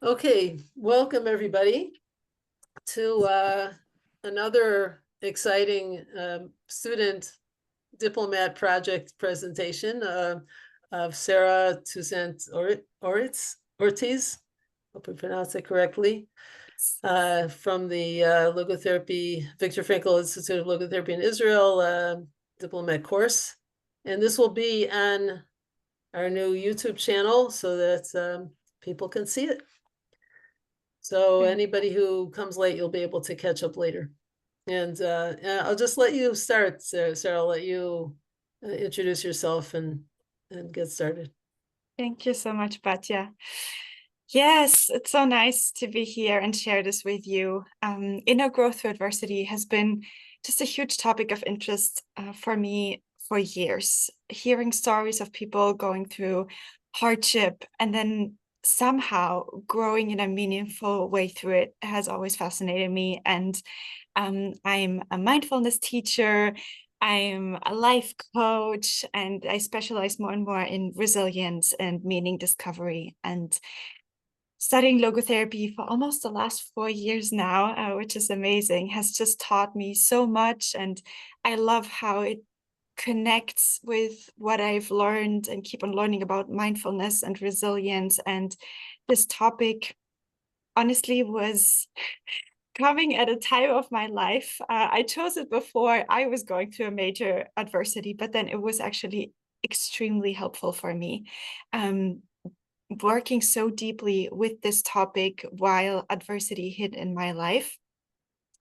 Okay, welcome everybody to another exciting student diplomat project presentation of Sarah Toussaint Ortiz, hope I pronounced it correctly, from the Logotherapy, Viktor Frankl Institute of Logotherapy in Israel diplomat course. And this will be on our new YouTube channel so that people can see it. So anybody who comes late, you'll be able to catch up later. And I'll just let you start, Sarah. I'll let you introduce yourself and get started. Thank you so much, Batya. Yes, it's so nice to be here and share this with you. Inner growth through adversity has been just a huge topic of interest for me for years. Hearing stories of people going through hardship and then somehow growing in a meaningful way through it has always fascinated me. And I'm a mindfulness teacher. I'm a life coach, and I specialize more and more in resilience and meaning discovery. And studying logotherapy for almost the last 4 years now, which is amazing, has just taught me so much. And I love how it connects with what I've learned and keep on learning about mindfulness and resilience. And this topic honestly was coming at a time of my life. I chose it before I was going through a major adversity, but then it was actually extremely helpful for me. Working so deeply with this topic while adversity hit in my life.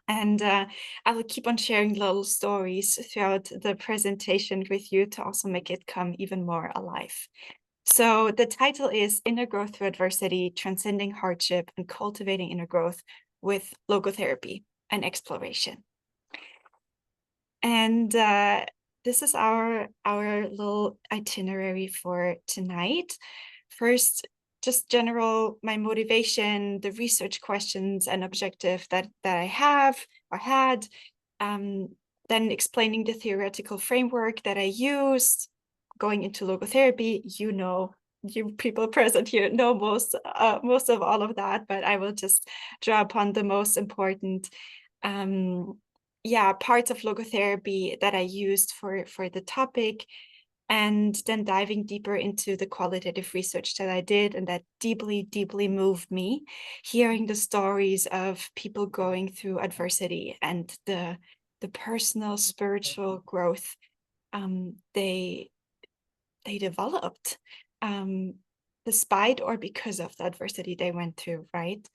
And I will keep on sharing little stories throughout the presentation with you to also make it come even more alive. So the title is Inner Growth Through Adversity, Transcending Hardship and Cultivating Inner Growth with Logotherapy and Exploration. And this is our little itinerary for tonight. First, just general, my motivation, the research questions and objective that I have or had, then explaining the theoretical framework that I used, going into logotherapy. You people present here know most of all of that, but I will just draw upon the most important parts of logotherapy that I used for the topic, and then diving deeper into the qualitative research that I did and that deeply, deeply moved me, hearing the stories of people going through adversity and the personal spiritual growth they developed despite or because of the adversity they went through, right?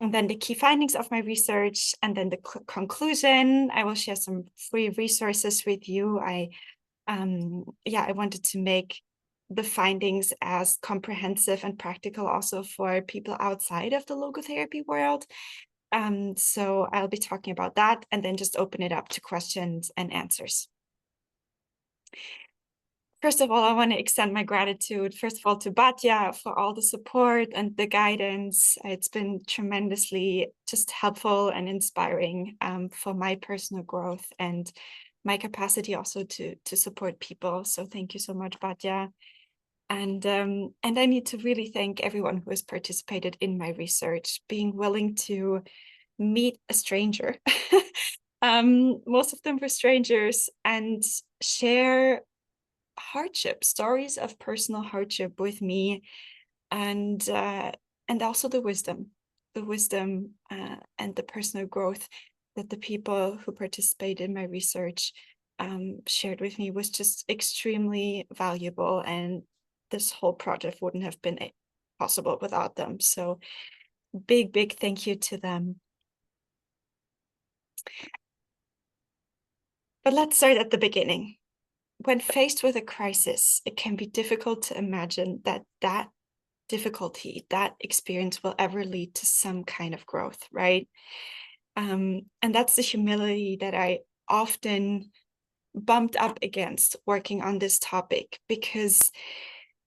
And then the key findings of my research, and then the conclusion. I will share some free resources with you. I wanted to make the findings as comprehensive and practical also for people outside of the logotherapy world. So I'll be talking about that and then just open it up to questions and answers. First of all, I want to extend my gratitude, first of all, to Batya for all the support and the guidance. It's been tremendously just helpful and inspiring for my personal growth and my capacity also to support people. So thank you so much, Batya. And I need to really thank everyone who has participated in my research, being willing to meet a stranger. Most of them were strangers, and share stories of personal hardship with me, and also the wisdom and the personal growth that the people who participated in my research shared with me was just extremely valuable, and this whole project wouldn't have been possible without them. So big thank you to them. But let's start at the beginning. When faced with a crisis, it can be difficult to imagine that difficulty, that experience will ever lead to some kind of growth, right? And that's the humility that I often bumped up against working on this topic, because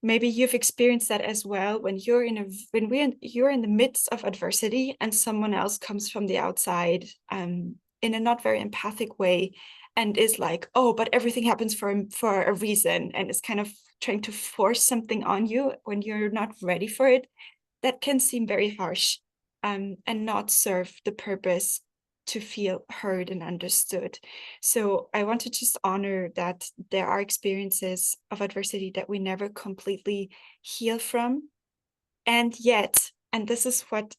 maybe you've experienced that as well when you're in the midst of adversity and someone else comes from the outside in a not very empathic way and is like, oh, but everything happens for a reason, and is kind of trying to force something on you when you're not ready for it. that can seem very harsh, and not serve the purpose to feel heard and understood. So I want to just honor that there are experiences of adversity that we never completely heal from. And yet, and this is what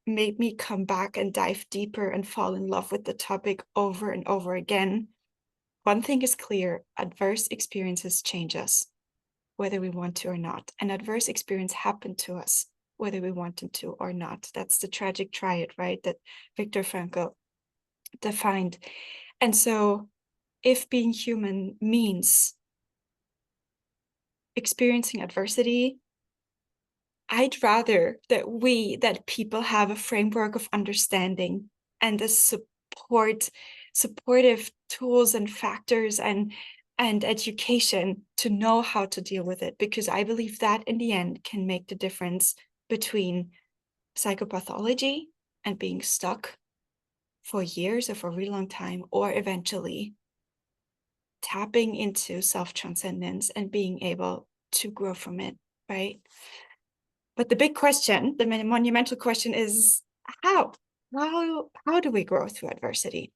made me come back and dive deeper and fall in love with the topic over and over again. One thing is clear: adverse experiences change us, whether we want to or not. And adverse experience happened to us, whether we want them to or not. That's the tragic triad, right? That Viktor Frankl defined. And so if being human means experiencing adversity, I'd rather that people have a framework of understanding and the supportive tools and factors and education to know how to deal with it, because I believe that in the end can make the difference between psychopathology and being stuck for years or for a really long time, or eventually tapping into self-transcendence and being able to grow from it, right? But the big question, the monumental question is how? How do we grow through adversity?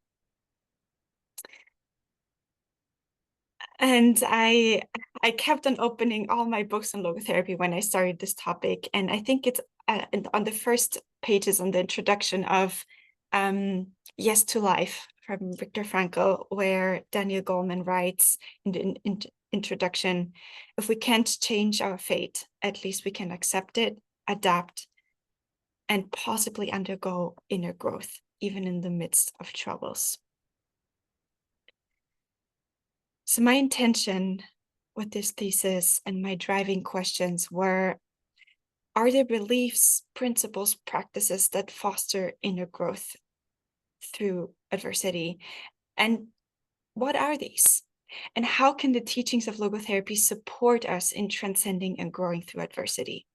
And I kept on opening all my books on logotherapy when I started this topic. And I think it's on the first pages on the introduction of Yes to Life from Viktor Frankl, where Daniel Goleman writes in the introduction, if we can't change our fate, at least we can accept it, adapt, and possibly undergo inner growth, even in the midst of troubles. So my intention with this thesis and my driving questions were, are there beliefs, principles, practices that foster inner growth through adversity? And what are these? And how can the teachings of logotherapy support us in transcending and growing through adversity?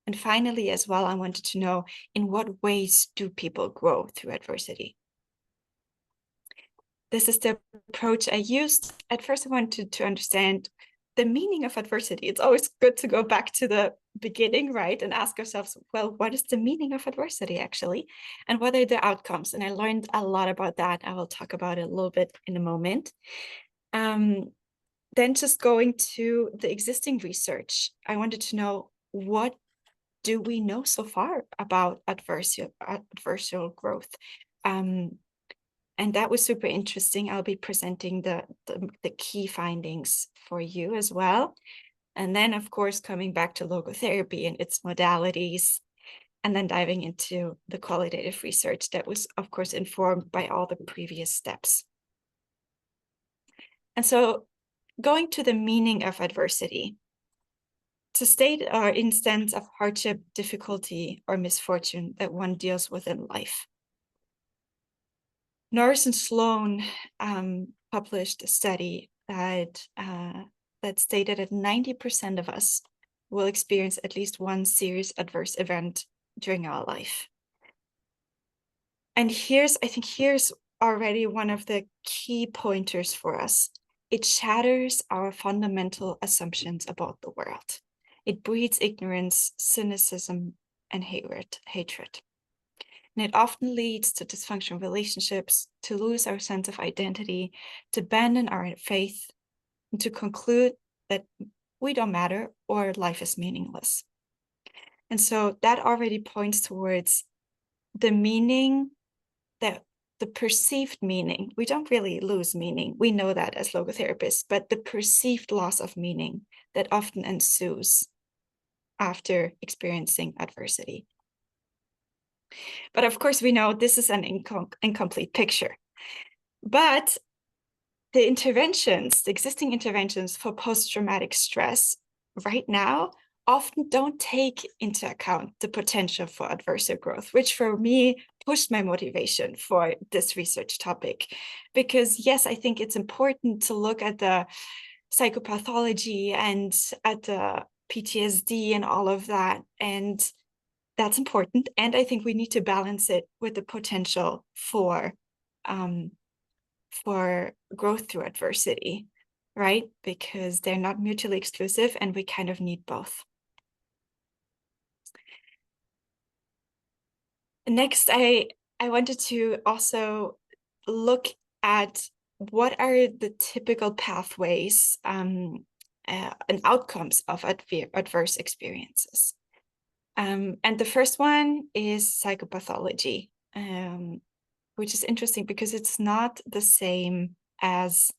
And finally, as well, I wanted to know, in what ways do people grow through adversity? This is the approach I used. At first, I wanted to understand the meaning of adversity. It's always good to go back to the beginning, right? And ask ourselves, well, what is the meaning of adversity actually? And what are the outcomes? And I learned a lot about that. I will talk about it a little bit in a moment. Then just going to the existing research, I wanted to know, what do we know so far about adversarial growth? And that was super interesting. I'll be presenting the key findings for you as well. And then, of course, coming back to logotherapy and its modalities, and then diving into the qualitative research that was, of course, informed by all the previous steps. And so going to the meaning of adversity, to state our instance of hardship, difficulty, or misfortune that one deals with in life. Norris and Sloan published a study that stated that 90% of us will experience at least one serious adverse event during our life. And I think here's already one of the key pointers for us. It shatters our fundamental assumptions about the world. It breeds ignorance, cynicism, and hatred. And it often leads to dysfunctional relationships, to lose our sense of identity, to abandon our faith, and to conclude that we don't matter or life is meaningless. And so that already points towards the meaning, that the perceived meaning. We don't really lose meaning. We know that as logotherapists, but the perceived loss of meaning that often ensues after experiencing adversity. But of course, we know this is an incomplete picture. But the existing interventions for post-traumatic stress right now often don't take into account the potential for adversarial growth, which for me pushed my motivation for this research topic. Because yes, I think it's important to look at the psychopathology and at the PTSD and all of that. And that's important. And I think we need to balance it with the potential for growth through adversity, right? Because they're not mutually exclusive and we kind of need both. Next, I wanted to also look at what are the typical pathways and outcomes of adverse experiences. And the first one is psychopathology, which is interesting because it's not the same as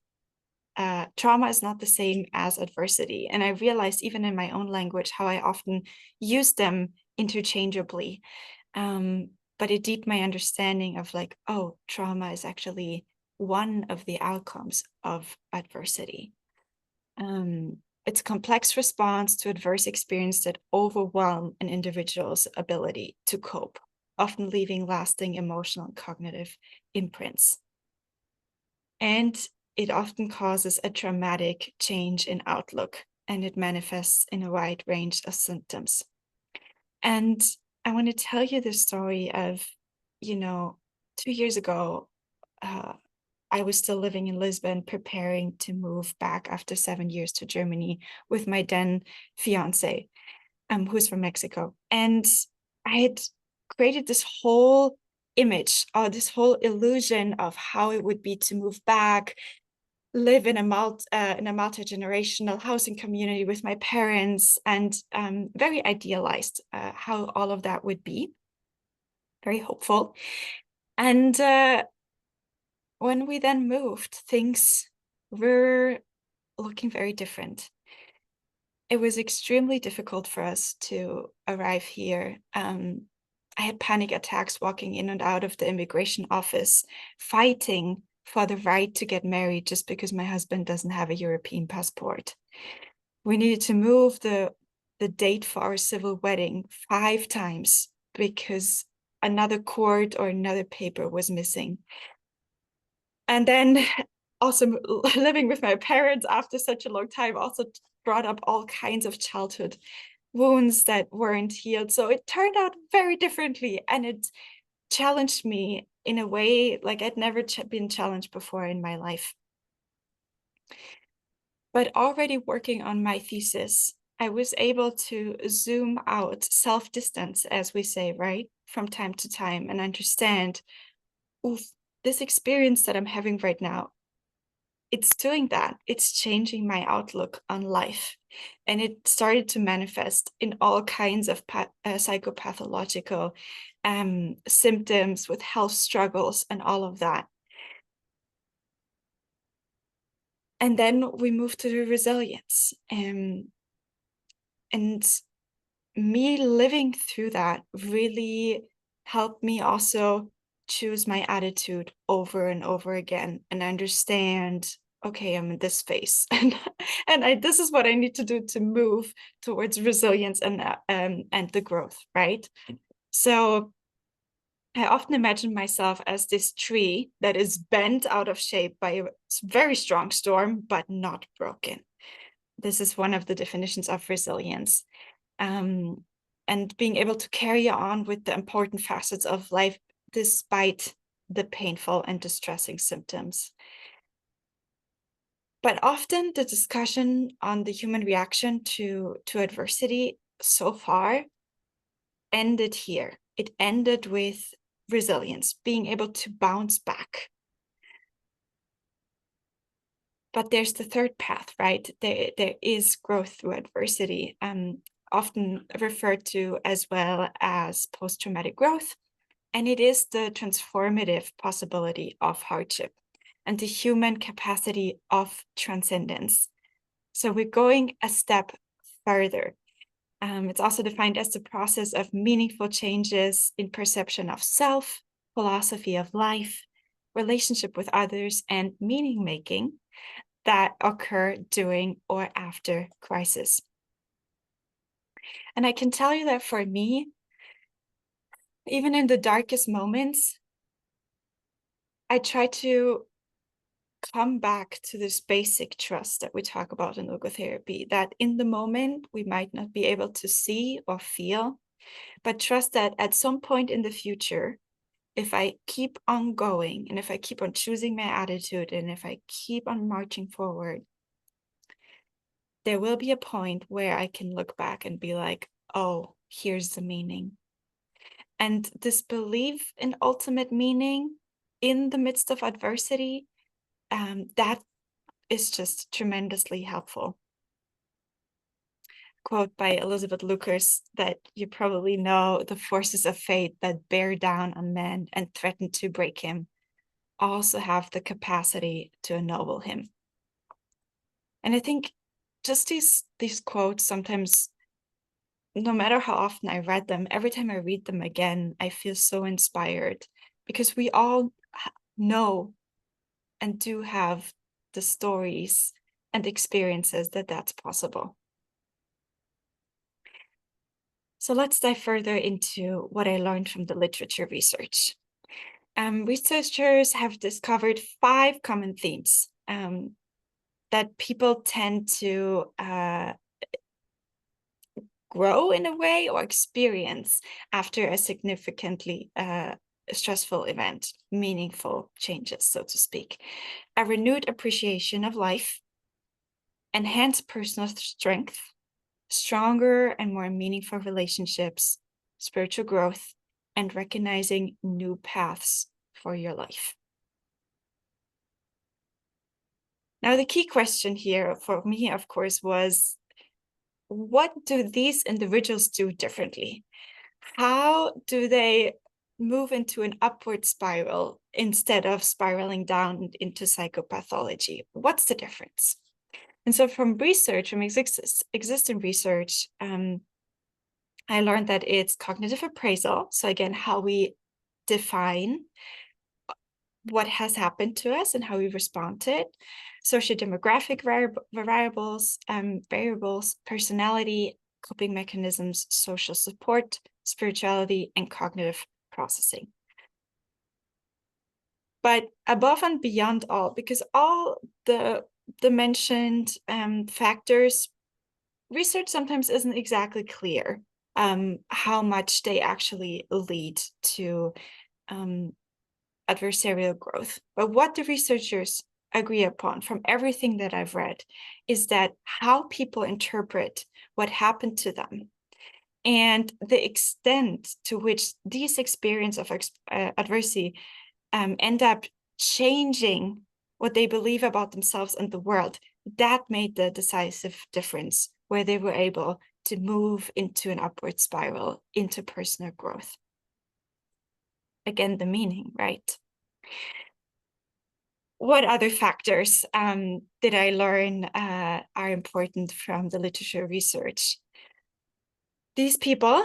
trauma is not the same as adversity. And I realized even in my own language how I often use them interchangeably. But it deepened my understanding of like, oh, trauma is actually one of the outcomes of adversity. It's a complex response to adverse experience that overwhelm an individual's ability to cope, often leaving lasting emotional and cognitive imprints. And it often causes a dramatic change in outlook, and it manifests in a wide range of symptoms. And I want to tell you the story of, 2 years ago, I was still living in Lisbon, preparing to move back after 7 years to Germany with my then fiance, who's from Mexico. And I had created this whole image or this whole illusion of how it would be to move back, live in a multi-generational housing community with my parents, and very idealized how all of that would be, very hopeful. And when we then moved, things were looking very different. It was extremely difficult for us to arrive here. I had panic attacks walking in and out of the immigration office, fighting for the right to get married just because my husband doesn't have a European passport. We needed to move the date for our civil wedding 5 times because another cord or another paper was missing. And then also living with my parents after such a long time also brought up all kinds of childhood wounds that weren't healed. So it turned out very differently, and it challenged me in a way like I'd never been challenged before in my life. But already working on my thesis, I was able to zoom out, self-distance, as we say, right, from time to time, and understand, oof, this experience that I'm having right now, it's doing that. It's changing my outlook on life. And it started to manifest in all kinds of psychopathological symptoms with health struggles and all of that. And then we moved to the resilience. And me living through that really helped me also choose my attitude over and over again and understand, okay, I'm in this phase, and this is what I need to do to move towards resilience and the growth, right? So I often imagine myself as this tree that is bent out of shape by a very strong storm, but not broken. This is one of the definitions of resilience. And being able to carry on with the important facets of life despite the painful and distressing symptoms. But often the discussion on the human reaction to adversity so far ended here. It ended with resilience, being able to bounce back. But there's the third path, right? There is growth through adversity, often referred to as well as post-traumatic growth. And it is the transformative possibility of hardship and the human capacity of transcendence. So we're going a step further. It's also defined as the process of meaningful changes in perception of self, philosophy of life, relationship with others, and meaning making that occur during or after crisis. And I can tell you that for me, even in the darkest moments, I try to come back to this basic trust that we talk about in logotherapy, that in the moment we might not be able to see or feel, but trust that at some point in the future, if I keep on going and if I keep on choosing my attitude and if I keep on marching forward, there will be a point where I can look back and be like, oh, here's the meaning. And this belief in ultimate meaning in the midst of adversity, that is just tremendously helpful. Quote by Elizabeth Lucas that you probably know: "The forces of fate that bear down on man and threaten to break him also have the capacity to ennoble him." And I think just these quotes sometimes, no matter how often I read them, every time I read them again, I feel so inspired, because we all know and do have the stories and experiences that that's possible. So let's dive further into what I learned from the literature research. Researchers have discovered 5 common themes that people tend to grow in a way or experience after a significantly stressful event, meaningful changes, so to speak. A renewed appreciation of life, enhanced personal strength, stronger and more meaningful relationships, spiritual growth, and recognizing new paths for your life. Now, the key question here for me, of course, was, what do these individuals do differently? How do they move into an upward spiral instead of spiraling down into psychopathology? What's the difference? And so from existing research, I learned that it's cognitive appraisal. So again, how we define what has happened to us and how we respond to it. Sociodemographic variables, personality, coping mechanisms, social support, spirituality, and cognitive processing. But above and beyond all, because all the mentioned factors, research sometimes isn't exactly clear how much they actually lead to adversarial growth. But what the researchers agree upon from everything that I've read is that how people interpret what happened to them and the extent to which these experiences of adversity end up changing what they believe about themselves and the world, that made the decisive difference, where they were able to move into an upward spiral, into personal growth. Again, the meaning, right? What other factors did I learn are important from the literature research? These people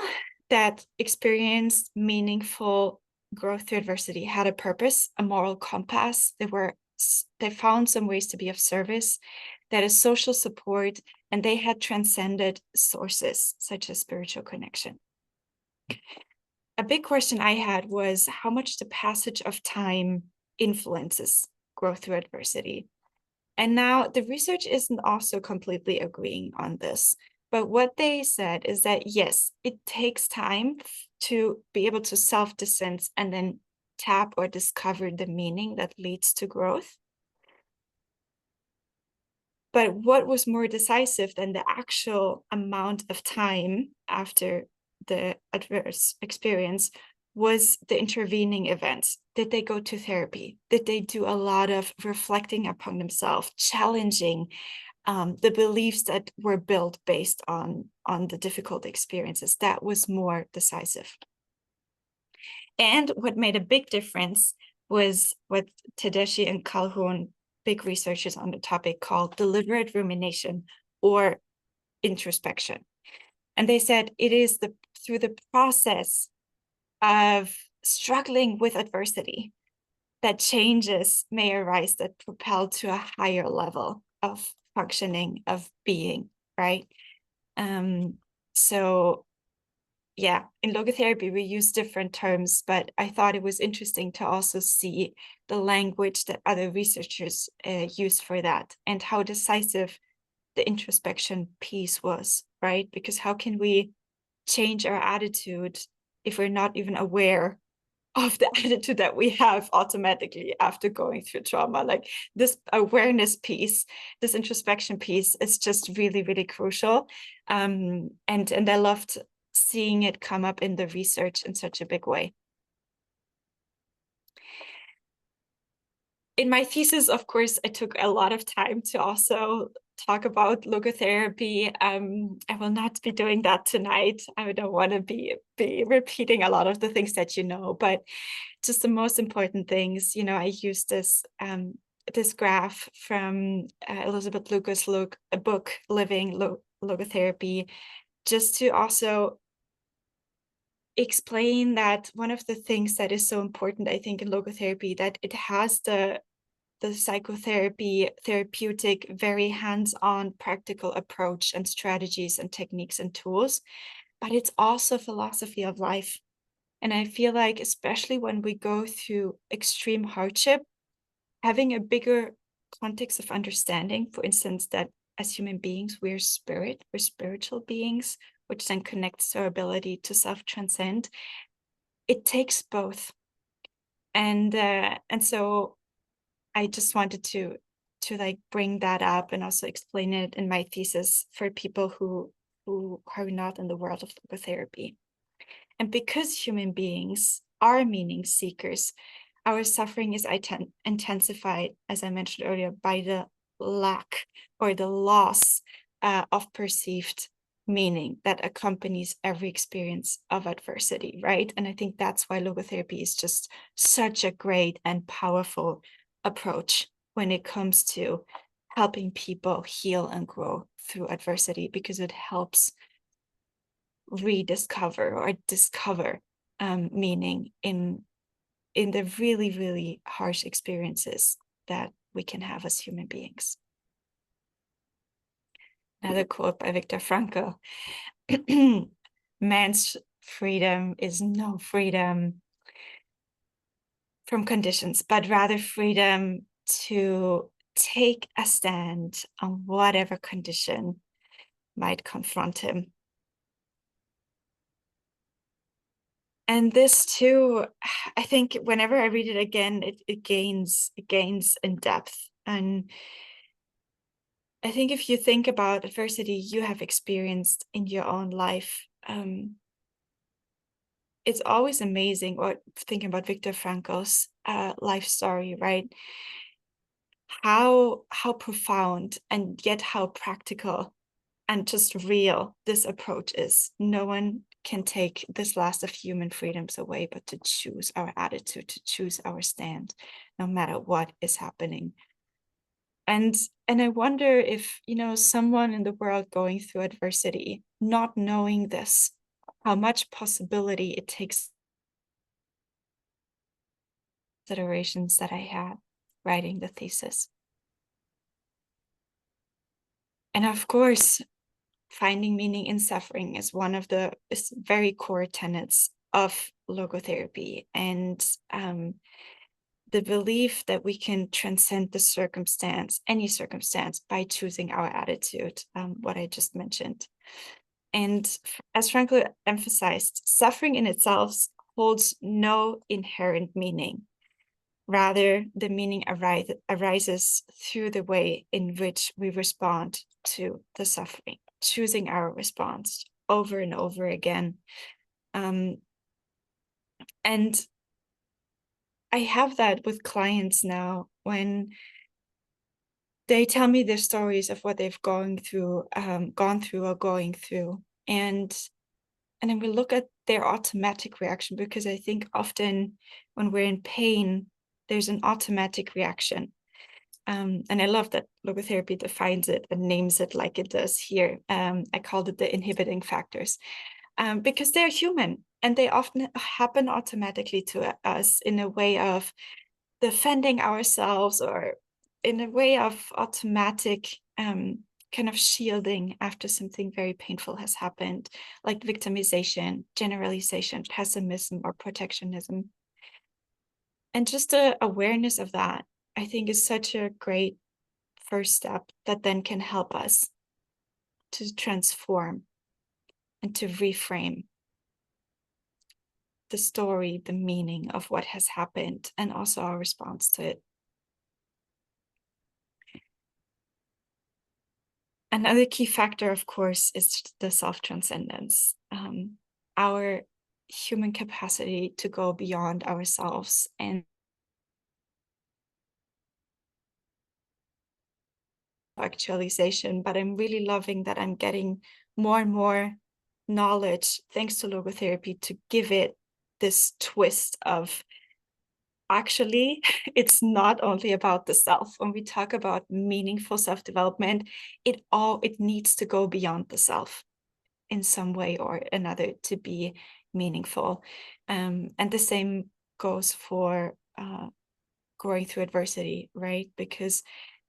that experienced meaningful growth through adversity had a purpose, a moral compass. They found some ways to be of service, that is social support, and they had transcended sources such as spiritual connection. A big question I had was how much the passage of time influences growth through adversity. And now the research isn't also completely agreeing on this, but what they said is that yes, it takes time to be able to self-distance and then tap or discover the meaning that leads to growth. But what was more decisive than the actual amount of time after the adverse experience was the intervening events. Did they go to therapy? Did they do a lot of reflecting upon themselves, challenging the beliefs that were built based on the difficult experiences? That was more decisive. And what made a big difference was what Tedeschi and Calhoun, big researchers on the topic, called deliberate rumination or introspection. And they said it is through the process of struggling with adversity that changes may arise that propel to a higher level of functioning, of being, right? So yeah, in logotherapy, we use different terms, but I thought it was interesting to also see the language that other researchers use for that and how decisive the introspection piece was, right? Because how can we change our attitude if we're not even aware of the attitude that we have automatically after going through trauma? Like this awareness piece, this introspection piece is just really, really crucial. And I loved seeing it come up in the research in such a big way. In my thesis, of course, I took a lot of time to also talk about logotherapy. I will not be doing that tonight. I don't want to be repeating a lot of the things that you know, but just the most important things. You know, I used this graph from Elizabeth Lucas' book, Living Logotherapy, just to also explain that one of the things that is so important, I think, in logotherapy, that it has the psychotherapy, therapeutic, very hands-on practical approach and strategies and techniques and tools, but it's also philosophy of life. And I feel like, especially when we go through extreme hardship, having a bigger context of understanding, for instance, that as human beings, we're spiritual beings, which then connects to our ability to self-transcend. It takes both. And so I just wanted to like bring that up and also explain it in my thesis for people who are not in the world of logotherapy. And because human beings are meaning seekers, our suffering is intensified, as I mentioned earlier, by the lack or the loss of perceived meaning that accompanies every experience of adversity, right? And I think that's why logotherapy is just such a great and powerful approach when it comes to helping people heal and grow through adversity, because it helps rediscover or discover meaning in the really, really harsh experiences that we can have as human beings. Another quote by Viktor Frankl: man's freedom is no freedom from conditions, but rather freedom to take a stand on whatever condition might confront him. And this too, I think whenever I read it again, it gains in depth. And I think if you think about adversity you have experienced in your own life, it's always amazing, or thinking about Viktor Frankl's life story, right? How profound and yet how practical and just real this approach is. No one can take this last of human freedoms away, but to choose our attitude, to choose our stand, no matter what is happening. And I wonder if, you know, someone in the world going through adversity, not knowing this, how much possibility it takes considerations that I had writing the thesis. And of course, finding meaning in suffering is one of the very core tenets of logotherapy, and the belief that we can transcend the circumstance, any circumstance, by choosing our attitude, what I just mentioned. And as Frankl emphasized, suffering in itself holds no inherent meaning. Rather, the meaning arises through the way in which we respond to the suffering, choosing our response over and over again. And I have that with clients now when they tell me their stories of what they've gone through or going through. And then we look at their automatic reaction, because I think often when we're in pain, there's an automatic reaction. And I love that logotherapy defines it and names it like it does here. I called it the inhibiting factors, because they're human and they often happen automatically to us in a way of defending ourselves, or in a way of automatic kind of shielding after something very painful has happened, like victimization, generalization, pessimism, or protectionism. And just the awareness of that, I think, is such a great first step that then can help us to transform and to reframe the story, the meaning of what has happened, and also our response to it. Another key factor, of course, is the self-transcendence. our human capacity to go beyond ourselves and actualization. But I'm really loving that I'm getting more and more knowledge thanks to logotherapy to give it this twist of actually it's not only about the self. When we talk about meaningful self-development, it needs to go beyond the self in some way or another to be meaningful. And the same goes for growing through adversity, right? Because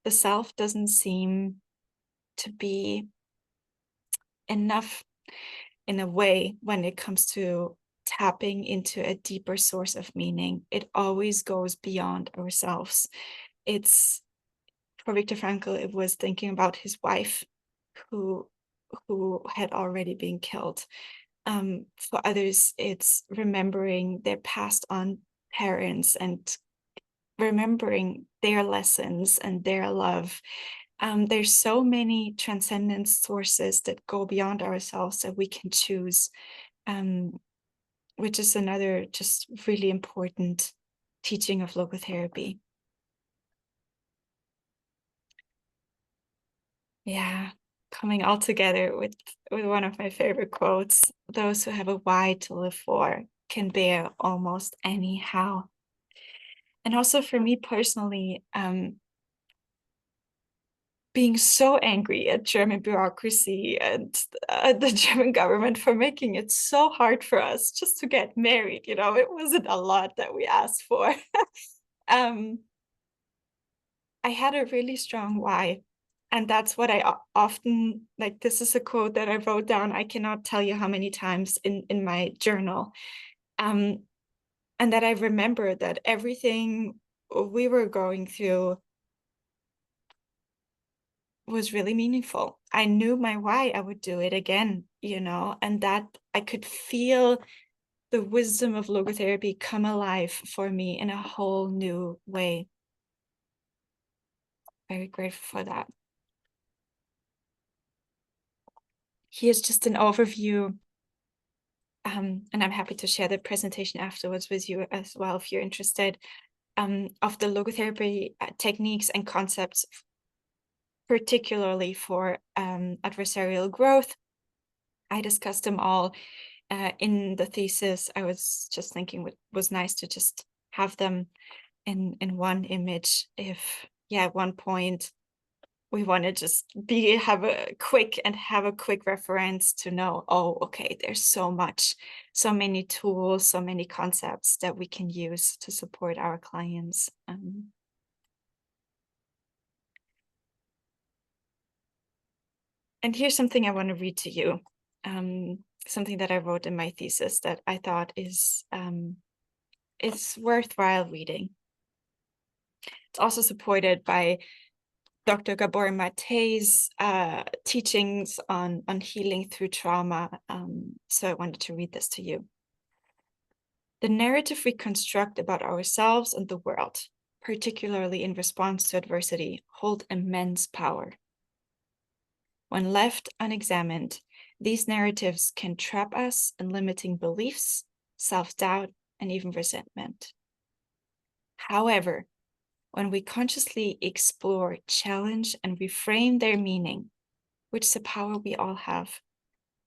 the self doesn't seem to be enough in a way when it comes to tapping into a deeper source of meaning. It always goes beyond ourselves. It's, for Viktor Frankl, it was thinking about his wife who had already been killed. For others, it's remembering their passed on parents and remembering their lessons and their love. There's so many transcendent sources that go beyond ourselves that we can choose, which is another just really important teaching of logotherapy. Yeah, coming all together with one of my favorite quotes: those who have a why to live for can bear almost any how. And also for me personally, being so angry at German bureaucracy and the German government for making it so hard for us just to get married. You know, it wasn't a lot that we asked for. I had a really strong why. And that's what I often, like, this is a quote that I wrote down. I cannot tell you how many times in my journal. And that I remember that everything we were going through was really meaningful. I knew my why. I would do it again, you know, and that I could feel the wisdom of logotherapy come alive for me in a whole new way. Very grateful for that. Here's just an overview, and I'm happy to share the presentation afterwards with you as well if you're interested, of the logotherapy techniques and concepts, particularly for adversarial growth. I discussed them all in the thesis. I was just thinking it was nice to just have them in one image. If, yeah, at one point we want to just have a quick reference to know, oh, okay, there's so many tools, so many concepts that we can use to support our clients. And here's something I want to read to you, something that I wrote in my thesis that I thought is worthwhile reading. It's also supported by Dr. Gabor Mate's teachings on healing through trauma. So I wanted to read this to you. The narrative we construct about ourselves and the world, particularly in response to adversity, hold immense power. When left unexamined, these narratives can trap us in limiting beliefs, self-doubt, and even resentment. However, when we consciously explore, challenge, and reframe their meaning, which is a power we all have,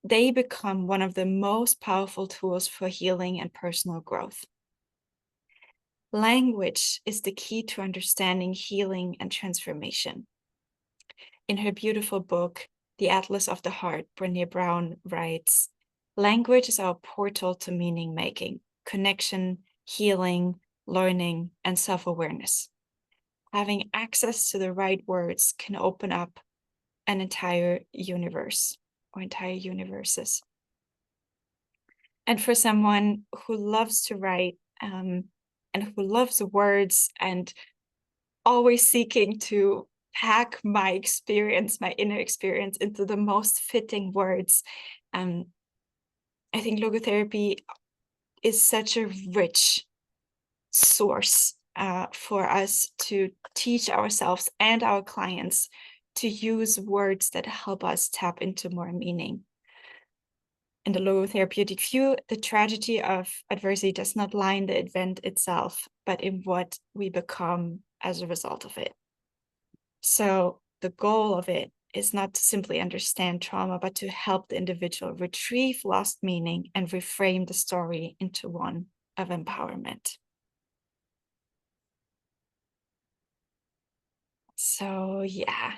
they become one of the most powerful tools for healing and personal growth. Language is the key to understanding healing and transformation. In her beautiful book, The Atlas of the Heart, Brené Brown writes, language is our portal to meaning making, connection, healing, learning, and self-awareness. Having access to the right words can open up an entire universe or entire universes. And for someone who loves to write and who loves words and always seeking to pack my experience, my inner experience, into the most fitting words, I think logotherapy is such a rich source for us to teach ourselves and our clients to use words that help us tap into more meaning. In the logotherapeutic view, the tragedy of adversity does not lie in the event itself, but in what we become as a result of it. So the goal of it is not to simply understand trauma, but to help the individual retrieve lost meaning and reframe the story into one of empowerment. So yeah.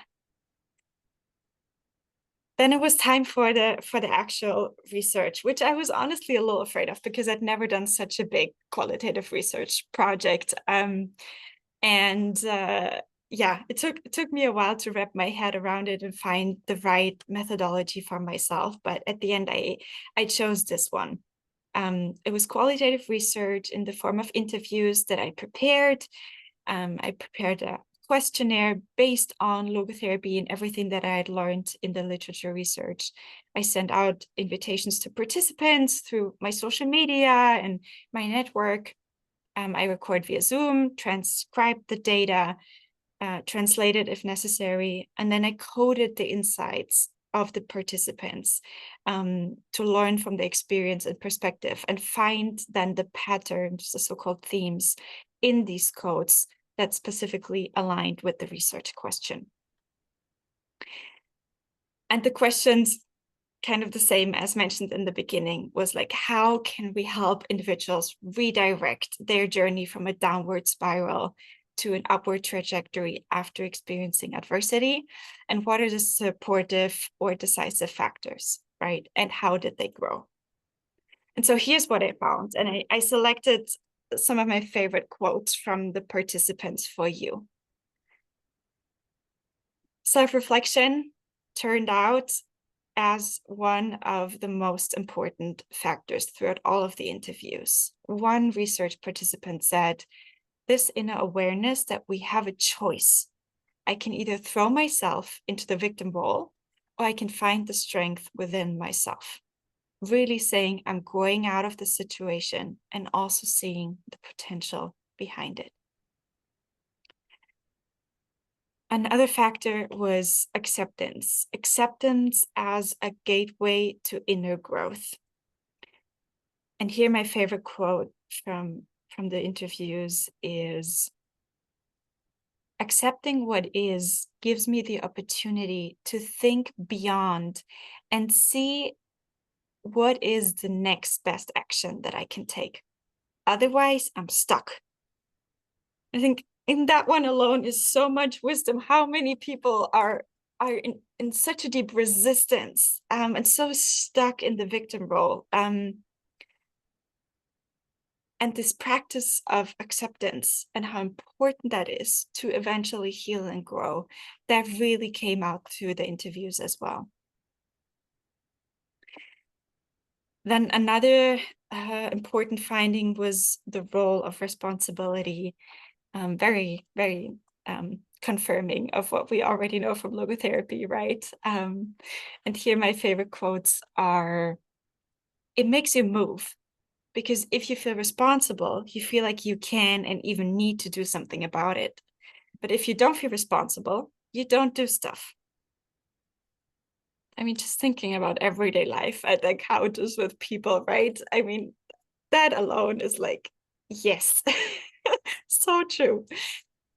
Then it was time for the actual research, which I was honestly a little afraid of because I'd never done such a big qualitative research project. Yeah, it took me a while to wrap my head around it and find the right methodology for myself. But at the end, I chose this one. It was qualitative research in the form of interviews that I prepared. I prepared a questionnaire based on logotherapy and everything that I had learned in the literature research. I sent out invitations to participants through my social media and my network. I record via Zoom, transcribe the data, translate it if necessary, and then I coded the insights of the participants to learn from the experience and perspective and find then the patterns, the so-called themes in these codes that specifically aligned with the research question. And the questions, kind of the same as mentioned in the beginning, was like, how can we help individuals redirect their journey from a downward spiral to an upward trajectory after experiencing adversity? And what are the supportive or decisive factors, right? And how did they grow? And so here's what I found. And I selected some of my favorite quotes from the participants for you. Self-reflection turned out as one of the most important factors throughout all of the interviews. One research participant said, this inner awareness that we have a choice. I can either throw myself into the victim role or I can find the strength within myself. Really saying I'm growing out of the situation and also seeing the potential behind it. Another factor was acceptance. Acceptance as a gateway to inner growth. And here my favorite quote from the interviews is, accepting what is gives me the opportunity to think beyond and see what is the next best action that I can take. Otherwise, I'm stuck. I think in that one alone is so much wisdom. How many people are in such a deep resistance and so stuck in the victim role. And this practice of acceptance and how important that is to eventually heal and grow, that really came out through the interviews as well. Then another important finding was the role of responsibility. Very, very confirming of what we already know from logotherapy, right? And here my favorite quotes are, it makes you move. Because if you feel responsible, you feel like you can and even need to do something about it. But if you don't feel responsible, you don't do stuff. I mean, just thinking about everyday life at like how it is with people, right? I mean, that alone is like, yes, so true.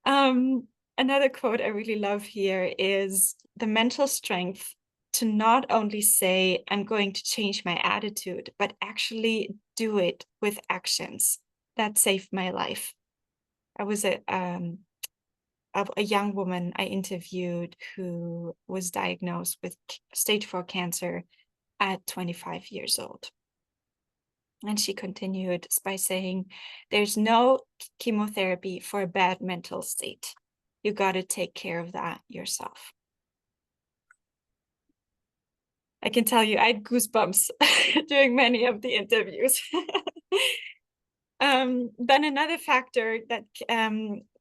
Another quote I really love here is the mental strength to not only say, I'm going to change my attitude, but actually do it with actions. That saved my life. I was a young woman I interviewed who was diagnosed with stage 4 cancer at 25 years old. And she continued by saying, there's no chemotherapy for a bad mental state. You got to take care of that yourself. I can tell you, I had goosebumps during many of the interviews. Then another factor that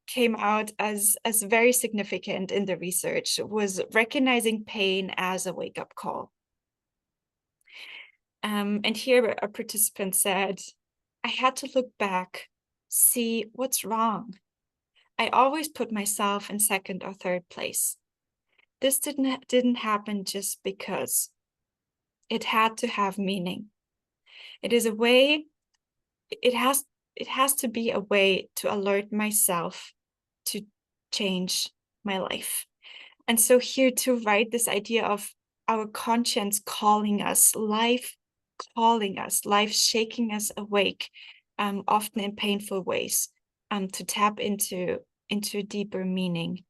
came out as very significant in the research was recognizing pain as a wake-up call. And here a participant said, I had to look back, see what's wrong. I always put myself in second or third place. This didn't happen just because. it had to have meaning. It is a way, it has to be a way to alert myself to change my life. And so here to write this idea of our conscience calling us, life shaking us awake, often in painful ways, to tap into deeper meaning.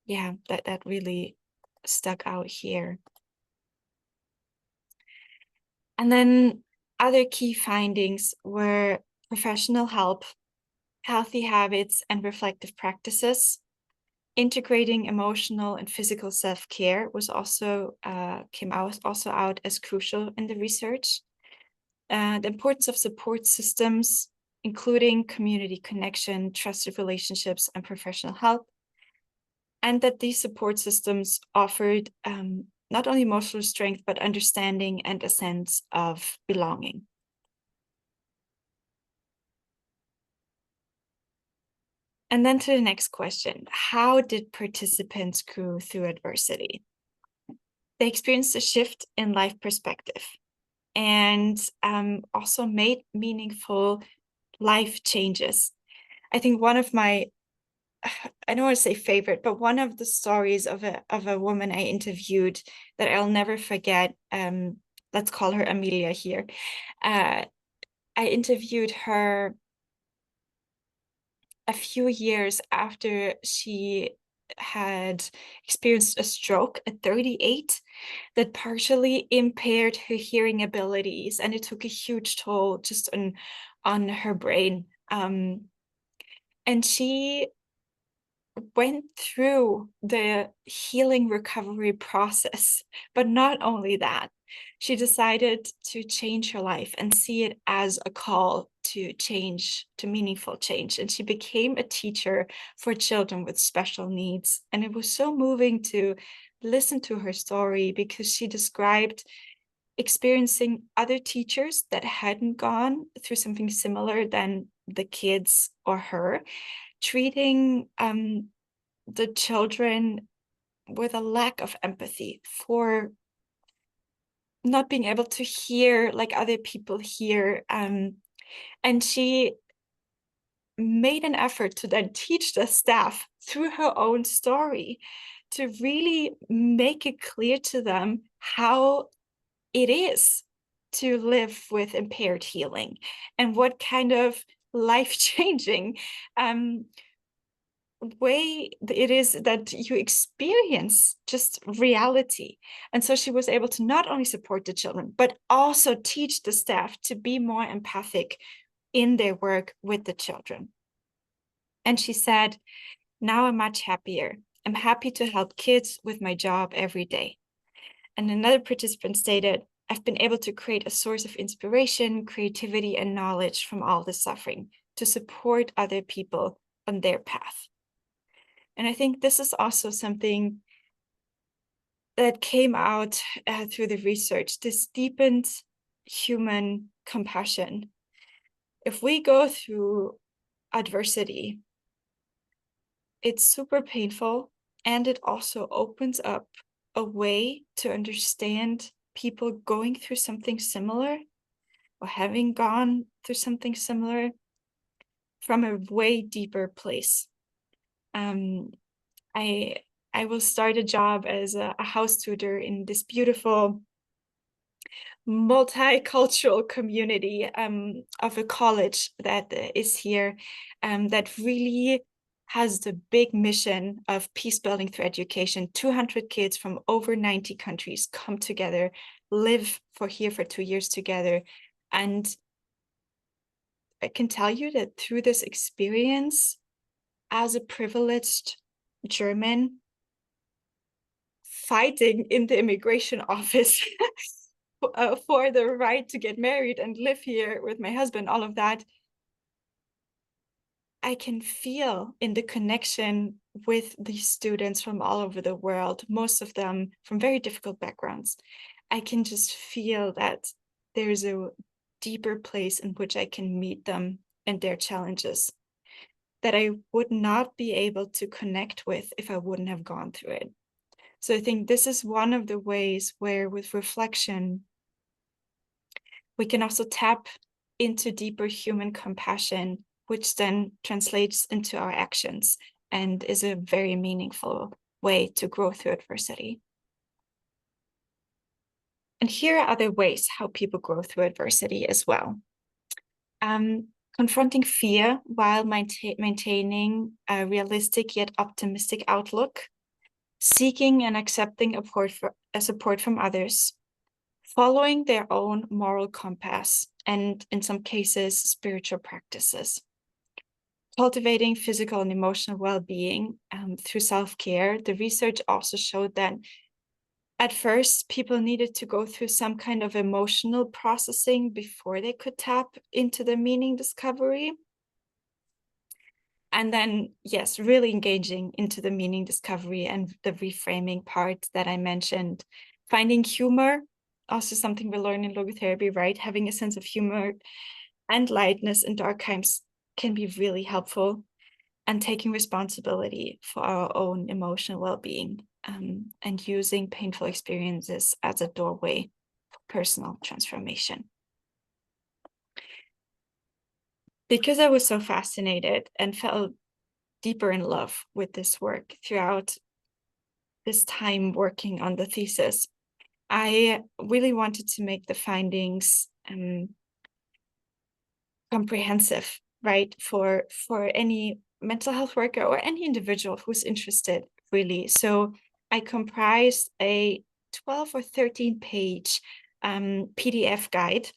Yeah, that really stuck out here. And then other key findings were professional help, healthy habits, and reflective practices. Integrating emotional and physical self-care was also came out as crucial in the research. The importance of support systems, including community connection, trusted relationships, and professional help. And that these support systems offered not only emotional strength, but understanding and a sense of belonging. And then to the next question, how did participants grow through adversity? They experienced a shift in life perspective and also made meaningful life changes. I think one of my, I don't want to say favorite, but one of the stories of a woman I interviewed that I'll never forget, let's call her Amelia here. I interviewed her a few years after she had experienced a stroke at 38 that partially impaired her hearing abilities, and it took a huge toll just on her brain. And she went through the healing recovery process, but not only that, she decided to change her life and see it as a call to change, to meaningful change. And she became a teacher for children with special needs. And it was so moving to listen to her story because she described experiencing other teachers that hadn't gone through something similar than the kids or her, treating the children with a lack of empathy for not being able to hear like other people hear. And she made an effort to then teach the staff through her own story to really make it clear to them how it is to live with impaired healing and what kind of life-changing way it is that you experience just reality. And so she was able to not only support the children, but also teach the staff to be more empathic in their work with the children. And she said, now I'm much happier. I'm happy to help kids with my job every day. And another participant stated, I've been able to create a source of inspiration, creativity, and knowledge from all the suffering to support other people on their path. And I think this is also something that came out through the research, this deepened human compassion. If we go through adversity, it's super painful, and it also opens up a way to understand people going through something similar or having gone through something similar from a way deeper place. I will start a job as a house tutor in this beautiful multicultural community of a college that is here, that really has the big mission of peace building through education. 200 kids from over 90 countries come together, live here for 2 years together. And I can tell you that through this experience, as a privileged German fighting in the immigration office for the right to get married and live here with my husband, all of that, I can feel in the connection with these students from all over the world, most of them from very difficult backgrounds. I can just feel that there's a deeper place in which I can meet them and their challenges that I would not be able to connect with if I wouldn't have gone through it. So I think this is one of the ways where with reflection, we can also tap into deeper human compassion, which then translates into our actions and is a very meaningful way to grow through adversity. And here are other ways how people grow through adversity as well. Confronting fear while maintaining a realistic yet optimistic outlook, seeking and accepting support from others, following their own moral compass, and in some cases, spiritual practices. Cultivating physical and emotional well-being through self-care. The research also showed that at first, people needed to go through some kind of emotional processing before they could tap into the meaning discovery. And then, yes, really engaging into the meaning discovery and the reframing part that I mentioned. Finding humor, also something we learn in logotherapy, right? Having a sense of humor and lightness in dark times can be really helpful. And taking responsibility for our own emotional well-being, and using painful experiences as a doorway for personal transformation. Because I was so fascinated and fell deeper in love with this work throughout this time working on the thesis, I really wanted to make the findings comprehensive, right, for any mental health worker or any individual who's interested, really. So I comprised a 12 or 13 page PDF guide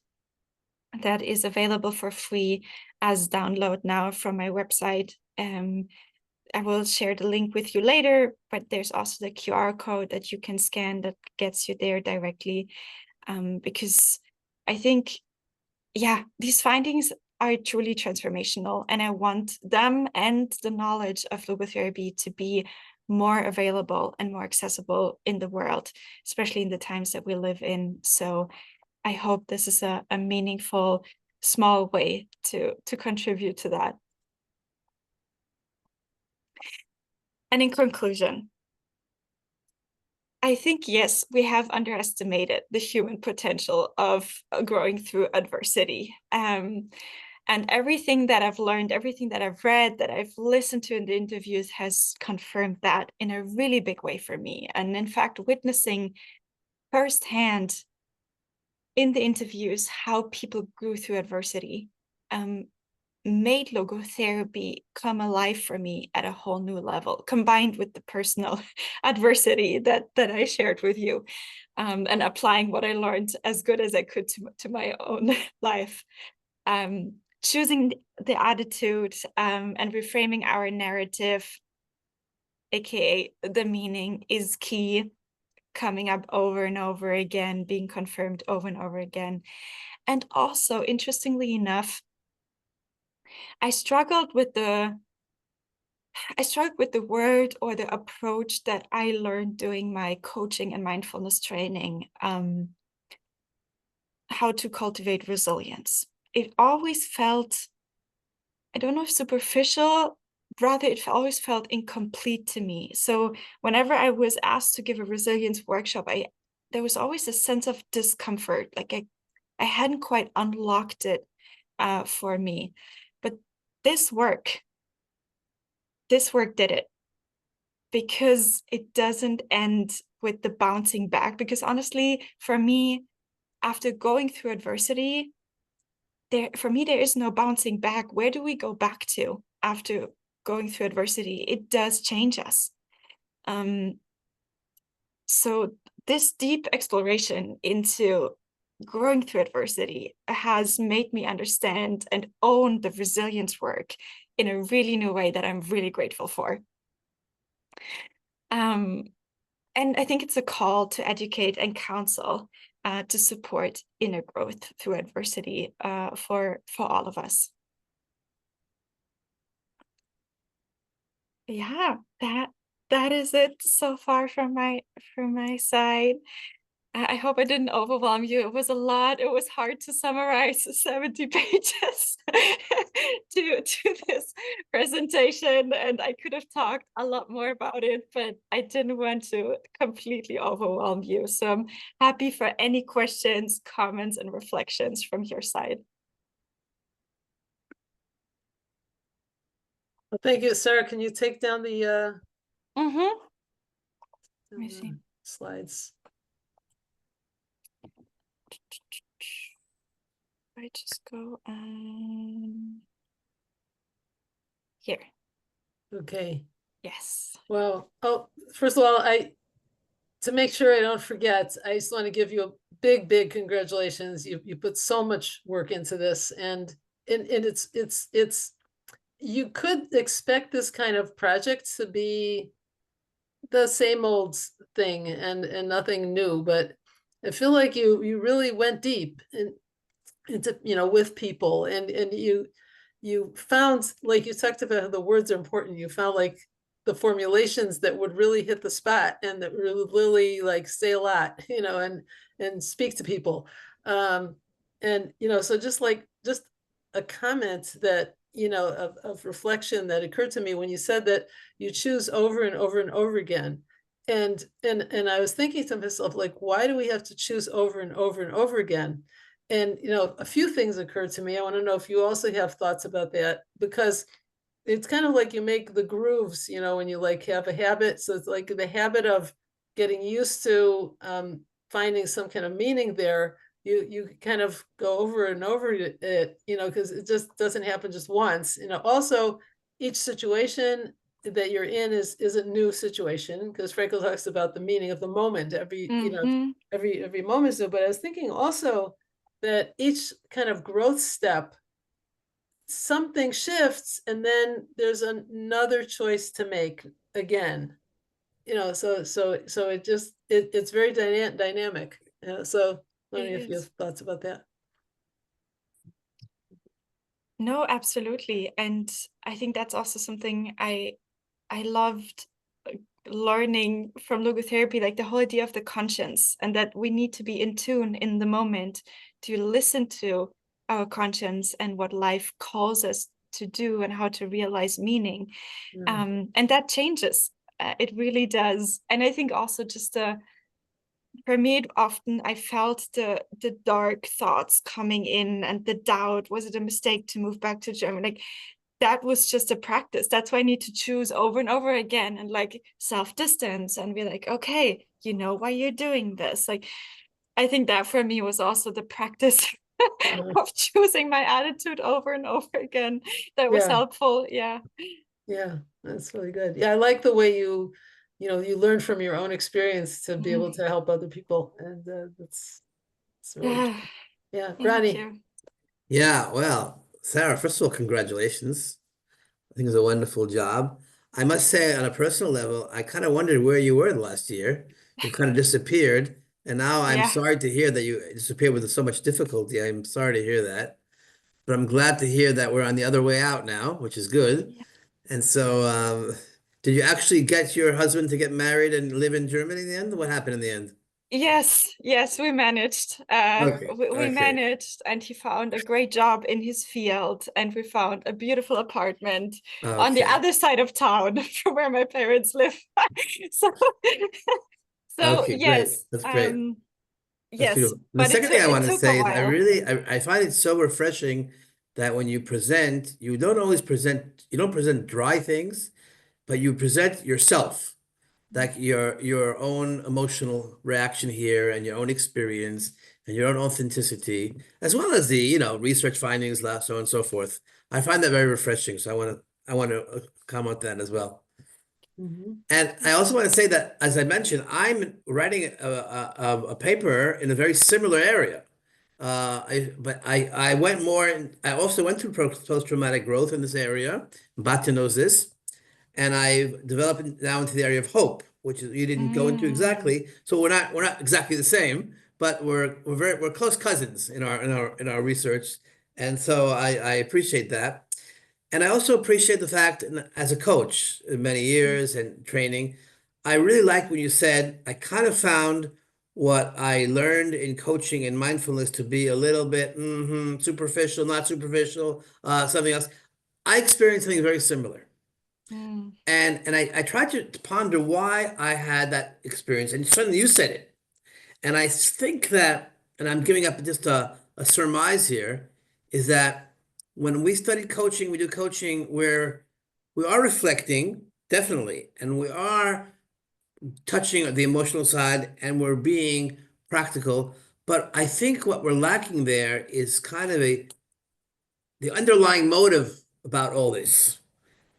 that is available for free as download now from my website. I will share the link with you later, but there's also the QR code that you can scan that gets you there directly, because I think, yeah, these findings are truly transformational, and I want them and the knowledge of logotherapy to be more available and more accessible in the world, especially in the times that we live in. So I hope this is a meaningful, small way to contribute to that. And in conclusion, I think, yes, we have underestimated the human potential of growing through adversity. And everything that I've learned, everything that I've read, that I've listened to in the interviews has confirmed that in a really big way for me. And in fact, witnessing firsthand in the interviews how people grew through adversity made logotherapy come alive for me at a whole new level, combined with the personal adversity that I shared with you, and applying what I learned as good as I could to my own life. Choosing the attitude and reframing our narrative, aka the meaning, is key, coming up over and over again, being confirmed over and over again. And also, interestingly enough, I struggled with the word or the approach that I learned doing my coaching and mindfulness training, how to cultivate resilience. It always felt, I don't know if superficial, rather it always felt incomplete to me. So whenever I was asked to give a resilience workshop, there was always a sense of discomfort, like I hadn't quite unlocked it for me. But this work did it, because it doesn't end with the bouncing back. Because honestly, for me, after going through adversity, there is no bouncing back. Where do we go back to after going through adversity? It does change us. So this deep exploration into growing through adversity has made me understand and own the resilience work in a really new way that I'm really grateful for. And I think it's a call to educate and counsel, to support inner growth through adversity, for all of us. Yeah, that is it so far from my side. I hope I didn't overwhelm you. It was a lot. It was hard to summarize 70 pages to this presentation, and I could have talked a lot more about it, but I didn't want to completely overwhelm you. So I'm happy for any questions, comments, and reflections from your side. Well, thank you, Sarah. Can you take down the Mm-hmm. Let me see. slides? I just go here. Okay. Yes. Well, oh, first of all, to make sure I don't forget, I just want to give you a big, big congratulations. You put so much work into this, and it's you could expect this kind of project to be the same old thing and nothing new, but I feel like you really went deep into with people, and you found, like you talked about, the words are important. You found like the formulations that would really hit the spot and that would really like say a lot, and speak to people. And so just a comment that of reflection that occurred to me when you said that you choose over and over and over again. And I was thinking to myself, like, why do we have to choose over and over and over again? And a few things occurred to me. I want to know if you also have thoughts about that, because it's kind of like you make the grooves, when you like have a habit. So it's like the habit of getting used to finding some kind of meaning there. You kind of go over and over it, because it just doesn't happen just once. Also, each situation that you're in is a new situation, because Frankel talks about the meaning of the moment. Mm-hmm. Every moment is new. But I was thinking also that each kind of growth step, something shifts, and then there's another choice to make again. So it's very dynamic. So wondering It if you have is. thoughts about that. No, absolutely. And I think that's also something I loved learning from logotherapy, like the whole idea of the conscience, and that we need to be in tune in the moment to listen to our conscience and what life calls us to do and how to realize meaning. Yeah. And that changes. It really does. And I think also just for me, often I felt the dark thoughts coming in and the doubt. Was it a mistake to move back to Germany? Like, that was just a practice. That's why I need to choose over and over again and like self-distance and be like, okay, you know why you're doing this. Like, I think that for me was also the practice Uh, of choosing my attitude over and over again. That was yeah. helpful. Yeah. Yeah, that's really good. Yeah, I like the way you learn from your own experience to be able Mhm. to help other people, and it's really Yeah. true. Yeah, Thank Ronnie. you. Yeah, well, Sarah, first of all, congratulations. I think it's a wonderful job. I must say, on a personal level, I kind of wondered where you were the last year. You've kind of disappeared, and now I'm Yeah. sorry to hear that you disappeared with so much difficulty. I'm sorry to hear that, but I'm glad to hear that we're on the other way out now, which is good. Yeah. And so, did you actually get your husband to get married and live in Germany in the end? What happened in the end? Yes, we managed. Okay, We okay, managed, and he found a great job in his field, and we found a beautiful apartment on the okay, other side of town from where my parents live. So, so okay, great. yes, That's great. That's yes, beautiful. And the but second thing I it want to took a say is while. I find it so refreshing that when you present, you don't present dry things, but you present yourself, like your own emotional reaction here and your own experience and your own authenticity, as well as the, research findings, so on and so forth. I find that very refreshing. So I want to comment that as well. Mhm. And I also want to say that, as I mentioned, I'm writing a paper in a very similar area. But I went more, I also went through post-traumatic growth in this area. Batya knows this. And I've developed it now into the area of hope, which is, you didn't go into Mm, exactly. So we're not exactly the same, but we're close cousins in our research. And so I appreciate that. And I also appreciate the fact, as a coach in many years and training, I really like when you said, I kind of found what I learned in coaching and mindfulness to be a little bit superficial, not superficial, something else. I experienced something very similar. Mm, And I tried to ponder why I had that experience. And suddenly you said it. And I think that, and I'm giving up just a surmise here, is that when we study coaching, we do coaching where we are reflecting, definitely, and we are touching the emotional side and we're being practical. But I think what we're lacking there is kind of the underlying motive about all this.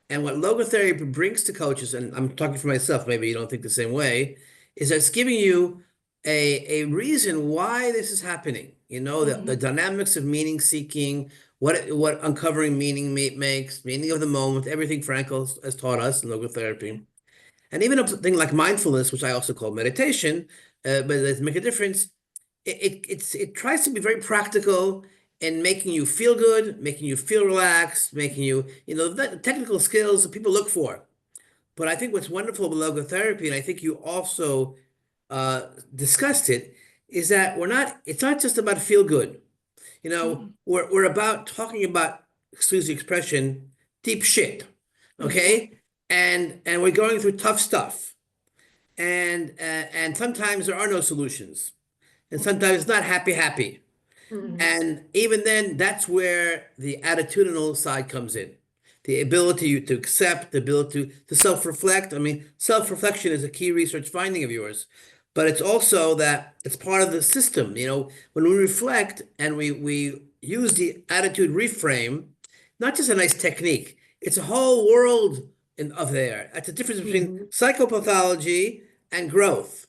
And what logotherapy brings to coaches, and I'm talking for myself, maybe you don't think the same way, is that it's giving you a reason why this is happening. You know, the dynamics of meaning seeking, what uncovering meaning makes, meaning of the moment, everything Frankl has taught us in logotherapy. And even a thing like mindfulness, which I also call meditation, but it make a difference. It tries to be very practical in making you feel good, making you feel relaxed, making you, the technical skills that people look for. But I think what's wonderful with logotherapy, and I think you also discussed it, is that it's not just about feel good. We're about talking about, excuse the expression, deep shit. Okay? And we're going through tough stuff. And sometimes there are no solutions. And sometimes it's not happy. And even then, that's where the attitudinal side comes in. The ability to accept, the ability to self-reflect. I mean, self-reflection is a key research finding of yours, but it's also that it's part of the system. When we reflect and we use the attitude reframe, not just a nice technique, it's a whole world of there. That's the difference between psychopathology and growth.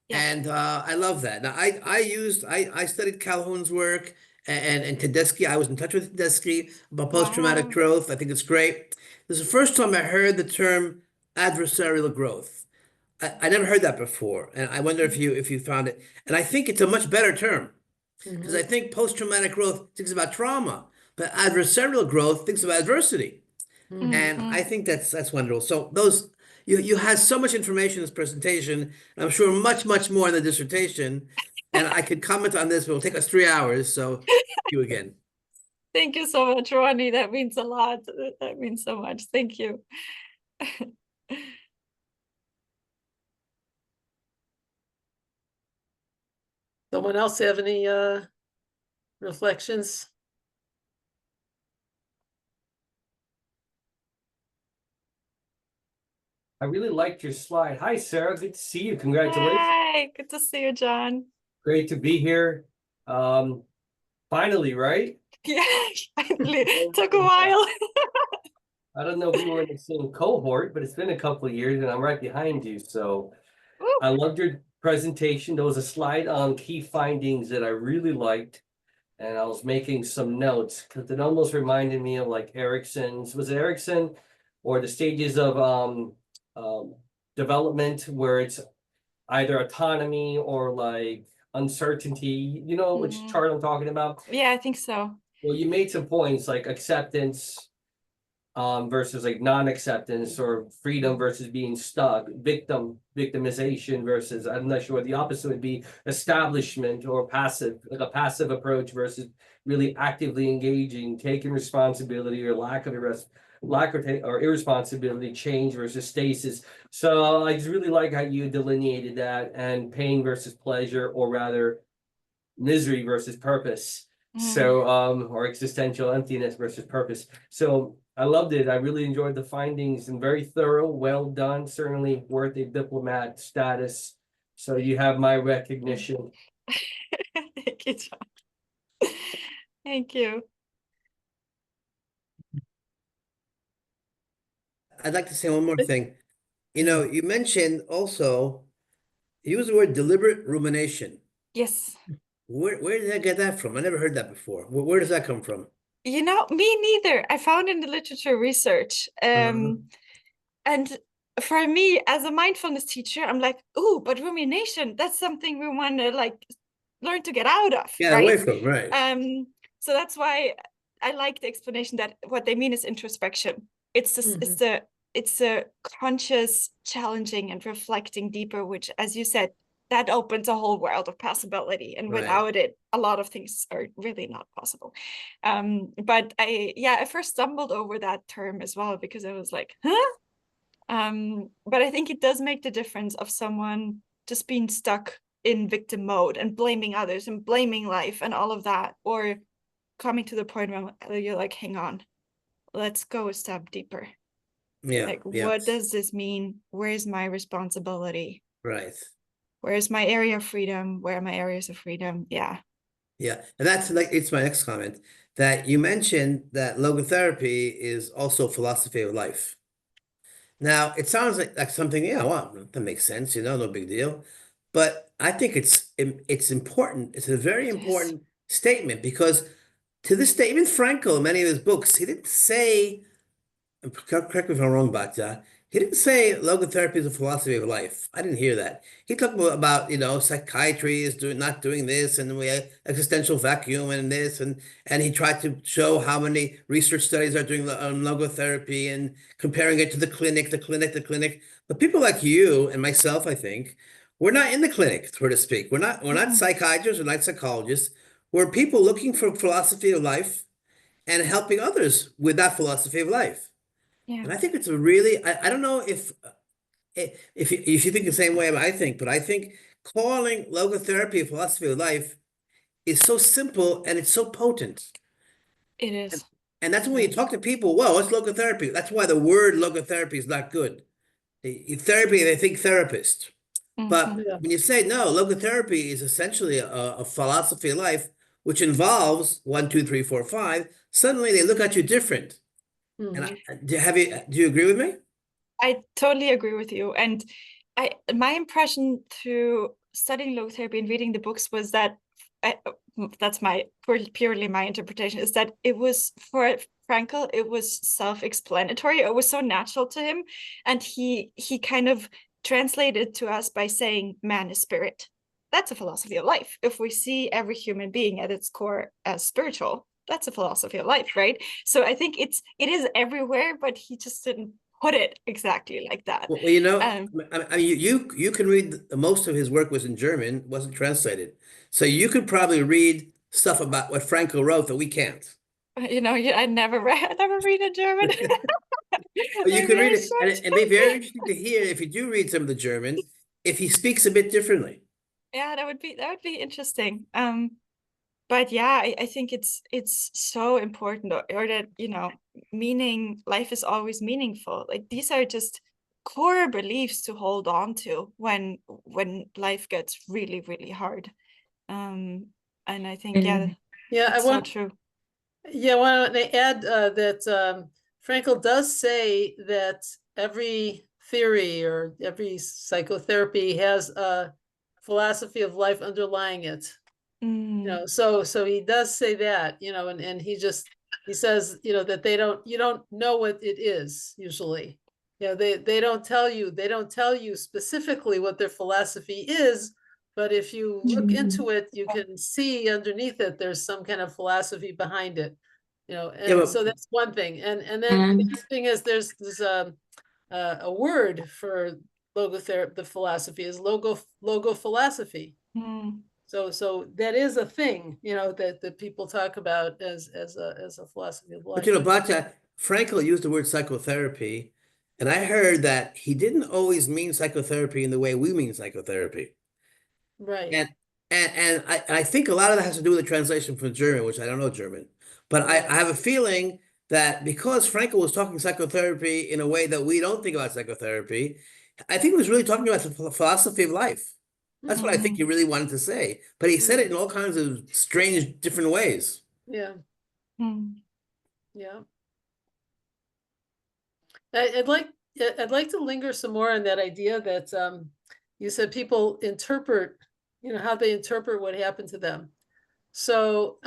yeah. And I love that. Now, I studied Calhoun's work and Tedeschi. I was in touch with Tedeschi about post-traumatic Wow. growth. I think it's great. This is the first time I heard the term adversarial growth. I never heard that before, and I wonder if you found it. And I think it's a much better term because I think post-traumatic growth thinks about trauma, but adversarial growth thinks about adversity. And Mhm. I think that's wonderful. So those you had so much information in this presentation, and I'm sure much more in the dissertation. And I could comment on this, but it'll take us 3 hours. So thank you again. Thank you so much, Ronnie. That means a lot. That means so much. Thank you. Someone else have any reflections? I really liked your slide. Hi, Sarah. Good to see you. Congratulations. Hi, good to see you, John. Great to be here. Finally, right? Yeah, finally. Took a while. I don't know if we were in the same cohort, but it's been a couple of years and I'm right behind you. So Woo. I loved your presentation. There was a slide on key findings that I really liked. And I was making some notes because it almost reminded me of like Erickson's, was it Erickson? Or the stages of development where it's either autonomy or like uncertainty, which chart I'm talking about. Yeah, I think so. Well, you made some points like acceptance versus like non-acceptance, or freedom versus being stuck, victimization versus, I'm not sure what the opposite would be, establishment or passive, like a passive approach versus really actively engaging, taking responsibility or lack of irresponsibility, change versus stasis. So I just really like how you delineated that, and pain versus pleasure, or rather misery versus purpose. So or existential emptiness versus purpose. So I loved it. I really enjoyed the findings and very thorough, well done, certainly worth a diplomat status. So you have my recognition. Thank you, John. Thank you. I'd like to say one more thing. You mentioned also, you used the word deliberate rumination. Yes. Where did I get that from? I never heard that before. Where does that come from? Me neither. I found in the literature research. And for me, as a mindfulness teacher, I'm like, oh, but rumination, that's something we want to like learn to get out of. Yeah, right? away from, right. So that's why I like the explanation that what they mean is introspection. It's a conscious challenging and reflecting deeper, which, as you said, that opens a whole world of possibility, and Right. without it, a lot of things are really not possible. But I first stumbled over that term as well, because I was like, huh? But I think it does make the difference of someone just being stuck in victim mode and blaming others and blaming life and all of that, or coming to the point where you're like, hang on, let's go a step deeper. Yeah. Like, Yeah. what does this mean? Where's my responsibility? Right. Where's my area of freedom? Where are my areas of freedom? Yeah. Yeah. And that's like, it's my next comment, that you mentioned that logotherapy is also philosophy of life. Now, it sounds like something, yeah, well, that makes sense, no big deal. But I think it's important. It's a very Yes. important statement, because to this day, even Frankl, in many of his books, he didn't say, and correct me if I'm wrong about that, he didn't say logotherapy is a philosophy of life. I didn't hear that. He talked about, psychiatry is not doing this, and we have existential vacuum and this, and he tried to show how many research studies are doing logotherapy and comparing it to the clinic. But people like you and myself, I think, we're not in the clinic, so to speak. We're not psychiatrists, we're not psychologists. We're people looking for philosophy of life and helping others with that philosophy of life. Yeah. And I think it's a really, I don't know if you think the same way I think, but I think calling logotherapy a philosophy of life is so simple and it's so potent. It is. And that's when you talk to people, well, what's logotherapy? That's why the word logotherapy is not good. Therapy, they think therapist. But Mhm. Yeah. when you say no, logotherapy is essentially a philosophy of life, which involves 1, 2, 3, 4, 5. Suddenly they look at you different. And Mhm. do you agree with me? I totally agree with you. And my impression through studying logotherapy and reading the books was that that's purely my interpretation, is that it was, for Frankl, it was self-explanatory. It was so natural to him, and he kind of translated to us by saying man is spirit. That's a philosophy of life. If we see every human being at its core as spiritual, that's a philosophy of life, right? So I think it is everywhere, but he just didn't put it exactly like that. Well, Um, I mean, you can read, most of his work was in German, wasn't translated. So you could probably read stuff about what Franco wrote that we can't. I never read in German. But you could Maybe read I it, and should. it'd be very interesting to hear, if you do read some of the German, if he speaks a bit differently. Yeah, that would be interesting. But yeah, I think it's so important, or that, meaning, life is always meaningful. Like, these are just core beliefs to hold on to when life gets really, really hard. And I think, yeah, Yeah, I it's so want, true. yeah, I want to add that Frankl does say that every theory or every psychotherapy has a philosophy of life underlying it. Mm, So he does say that, and he says, that you don't know what it is usually. They don't tell you specifically what their philosophy is, but if you look into it, you can see underneath it, there's some kind of philosophy behind it. Yeah, And but so that's one thing. And then the other thing is there's a word for logotherapy, the philosophy is logo philosophy. mm, So that is a thing, that people talk about as a philosophy of life. Batya, Frankl used the word psychotherapy, and I heard that he didn't always mean psychotherapy in the way we mean psychotherapy. Right. And I think a lot of that has to do with the translation from German, which I don't know German. But I have a feeling that because Frankel was talking psychotherapy in a way that we don't think about psychotherapy, I think he was really talking about the philosophy of life. That's what I think he really wanted to say. But he said it in all kinds of strange, different ways. Yeah, mm. yeah. I'd like to linger some more on that idea that you said people interpret, how they interpret what happened to them. So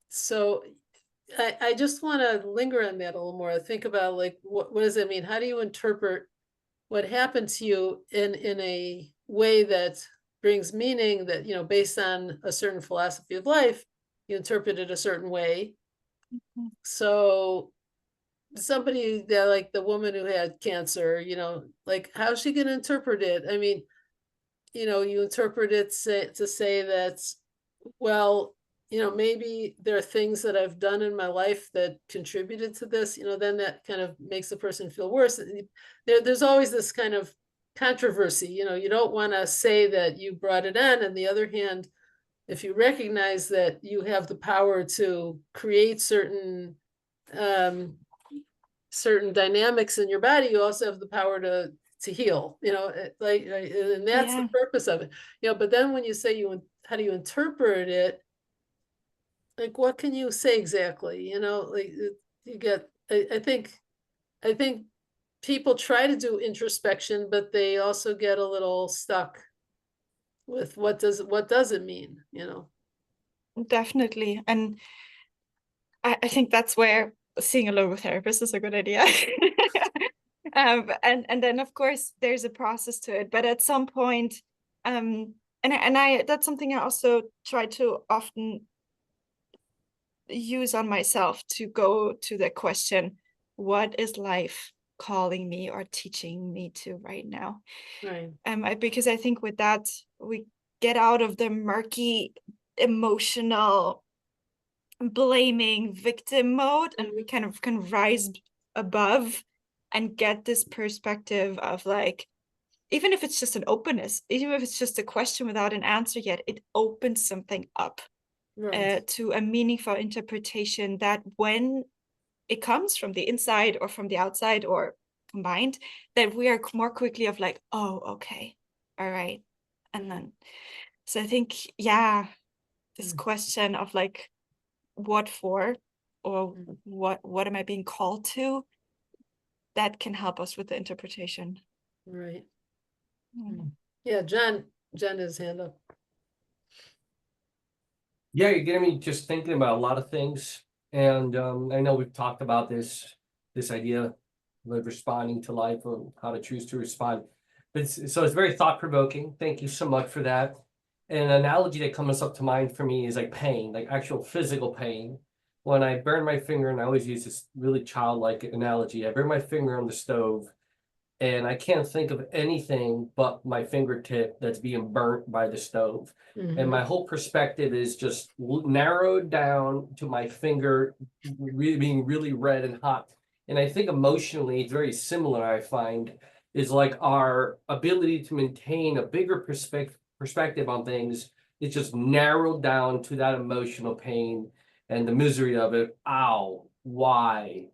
so I just want to linger on that a little more. Think about, like, what does it mean? How do you interpret what happened to you in a way that brings meaning, that, based on a certain philosophy of life, you interpret it a certain way. So somebody that, like the woman who had cancer, like, how's she going to interpret it? I mean, you interpret it to say that, well, maybe there are things that I've done in my life that contributed to this, then that kind of makes the person feel worse. There's always this kind of controversy, you don't want to say that you brought it on. On the other hand, if you recognize that you have the power to create certain dynamics in your body, you also have the power to heal, and that's the purpose of it. But then when you say how do you interpret it, like, what can you say exactly? You get, I think people try to do introspection, but they also get a little stuck with what does it mean, Definitely. And I think that's where seeing a logotherapist is a good idea. And then of course there's a process to it, but at some point, and I that's something I also try to often use on myself, to go to the question, what is life calling me or teaching me to right now? Right. Because I think with that we get out of the murky emotional blaming victim mode, and we kind of can rise above and get this perspective of, like, even if it's just an openness, even if it's just a question without an answer yet, it opens something up. Right. To a meaningful interpretation that, when it comes from the inside or from the outside or combined, that we are more quickly of like, oh, okay, all right. And then, so I think, this question of like, what for, or what am I being called to, that can help us with the interpretation. Right. Yeah, John has his hand up. Yeah, you're getting me just thinking about a lot of things. And I know we've talked about this idea of responding to life, or how to choose to respond. So it's very thought-provoking. Thank you so much for that. And an analogy that comes up to mind for me is like pain, like actual physical pain. When I burn my finger, and I always use this really childlike analogy, I burn my finger on the stove, and I can't think of anything but my fingertip that's being burnt by the stove. And my whole perspective is just narrowed down to my finger really being really red and hot. And I think emotionally it's very similar, I find, is like our ability to maintain a bigger perspective on things is just narrowed down to that emotional pain and the misery of it. Ow, why?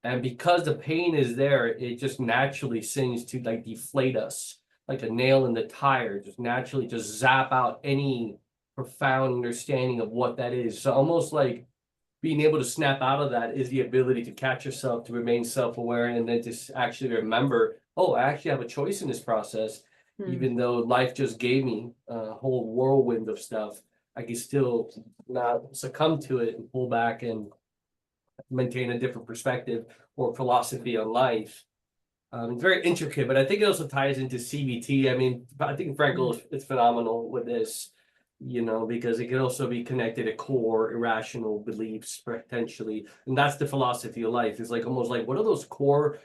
And because the pain is there, it just naturally seems to like deflate us, like a nail in the tire, just naturally just zap out any profound understanding of what that is. So almost like being able to snap out of that is the ability to catch yourself, to remain self-aware, and then just actually remember, oh, I actually have a choice in this process. Even though life just gave me a whole whirlwind of stuff, I can still not succumb to it and pull back and maintain a different perspective or philosophy on life. It's very intricate, but I think it also ties into CBT. I mean, I think Frankl is phenomenal with this, because it can also be connected to core irrational beliefs potentially. And that's the philosophy of life. It's like almost like, what are those core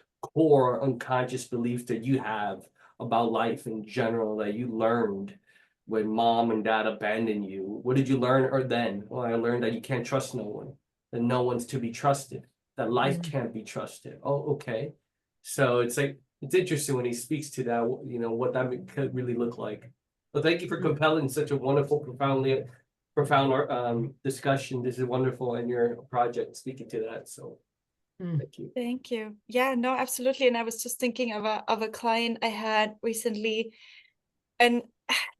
unconscious beliefs that you have about life in general that you learned when mom and dad abandoned you? What did you learn or then? Well, I learned that you can't trust no one, that no one's to be trusted, that life can't be trusted. Oh, okay. So it's like, it's interesting when he speaks to that, what that could really look like. But thank you for compelling such a wonderful, profound discussion. This is wonderful, and your project speaking to that. So thank you. Thank you. Yeah, no, absolutely. And I was just thinking of a client I had recently, and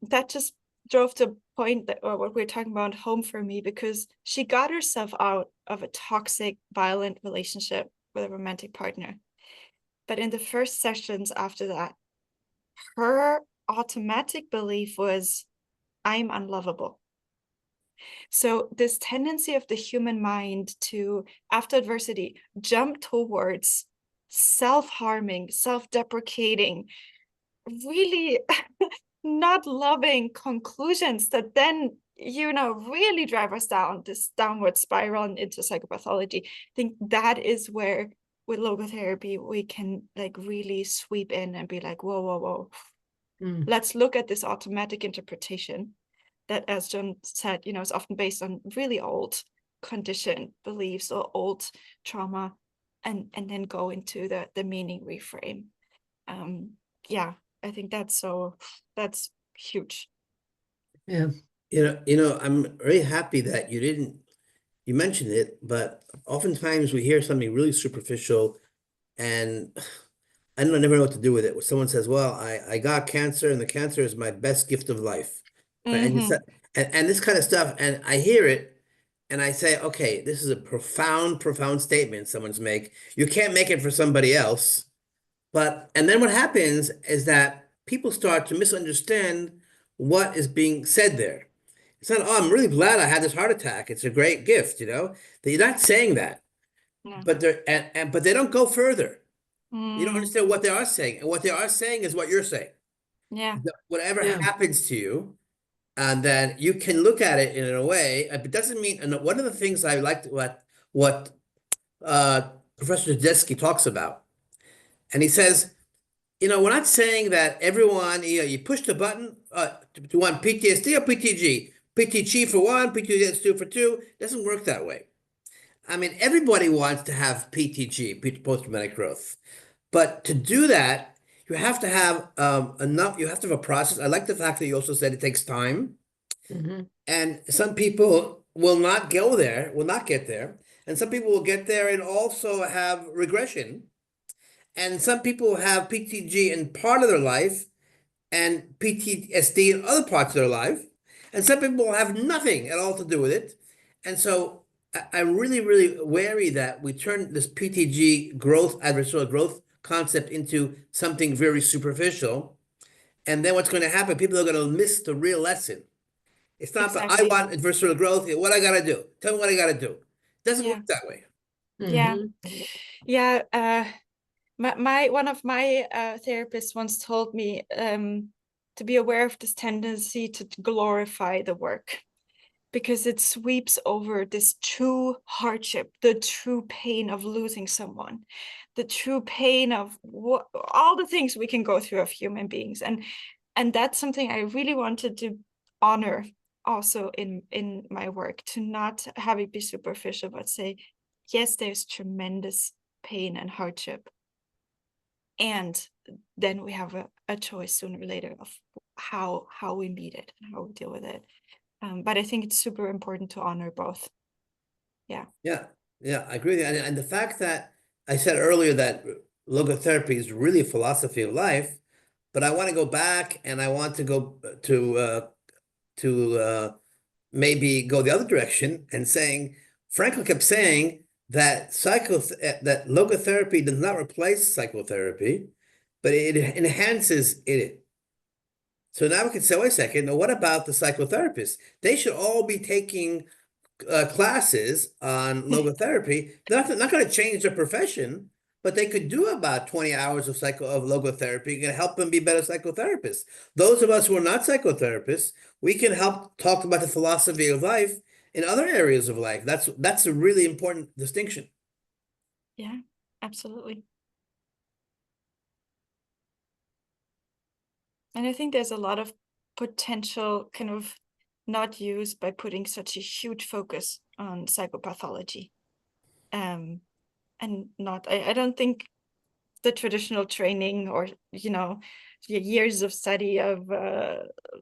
that just drove to point that, or what we're talking about, home for me, because she got herself out of a toxic, violent relationship with a romantic partner. But in the first sessions after that, her automatic belief was, I'm unlovable. So this tendency of the human mind to, after adversity, jump towards self-harming, self-deprecating, really not loving conclusions that then, really drive us down this downward spiral and into psychopathology. I think that is where, with logotherapy, we can like really sweep in and be like, whoa, whoa, whoa. Mm. Let's look at this automatic interpretation that, as John said, is often based on really old conditioned beliefs or old trauma, and then go into the meaning reframe. Yeah, I think that's huge. Yeah. I'm very happy that you mentioned it, but oftentimes we hear something really superficial and I never know what to do with it. When someone says, well, I got cancer and the cancer is my best gift of life. Right? And you said, and this kind of stuff, and I hear it and I say, okay, this is a profound, profound statement someone's make. You can't make it for somebody else. And then what happens is that people start to misunderstand what is being said there. It's not, oh, I'm really glad I had this heart attack. It's a great gift, that you're not saying that. Yeah. But but they don't go further. You don't Mm, understand what they are saying. And what they are saying is what you're saying. yeah. Whatever Yeah. happens to you, and then you can look at it in a way, it doesn't mean, and one of the things I liked what Professor Tedeschi talks about, and he says, we're not saying that everyone, you push the button to want PTSD or PTG. PTG for one, PTSD for two. It doesn't work that way. I mean, everybody wants to have PTG, post-traumatic growth. But to do that, you have to have enough, you have to have a process. I like the fact that you also said it takes time. Mhm. And some people will not go there, will not get there. And some people will get there and also have regression. And some people have PTG in part of their life and PTSD in other parts of their life. And some people have nothing at all to do with it. And so I'm really, really wary that we turn this PTG growth, adversarial growth concept into something very superficial. And then what's going to happen? People are going to miss the real lesson. It's not that I Exactly. want adversarial growth. What I got to do? Tell me what I got to do. It doesn't Yeah. work that way. Yeah. Mhm. Yeah. One of my therapists once told me to be aware of this tendency to glorify the work, because it sweeps over this true hardship, the true pain of losing someone, the true pain of all the things we can go through of human beings. And that's something I really wanted to honor also in my work, to not have it be superficial, but say, yes, there's tremendous pain and hardship. And then we have a choice sooner or later of how we meet it and how we deal with it. But I think it's super important to honor both. Yeah. Yeah, I agree with you. And the fact that I said earlier that logotherapy is really a philosophy of life, but I want to go back and I want to go to maybe go the other direction and saying, Frankl kept saying that that logotherapy does not replace psychotherapy, but it enhances it. So now we can say, wait a second, now what about the psychotherapists? They should all be taking classes on logotherapy. They're not going to change their profession, but they could do about 20 hours of logotherapy and help them be better psychotherapists. Those of us who are not psychotherapists, we can help talk about the philosophy of life in other areas of life. That's a really important distinction. Yeah, absolutely. And I think there's a lot of potential kind of not used by putting such a huge focus on psychopathology. And not, I don't think the traditional training or, the years of study of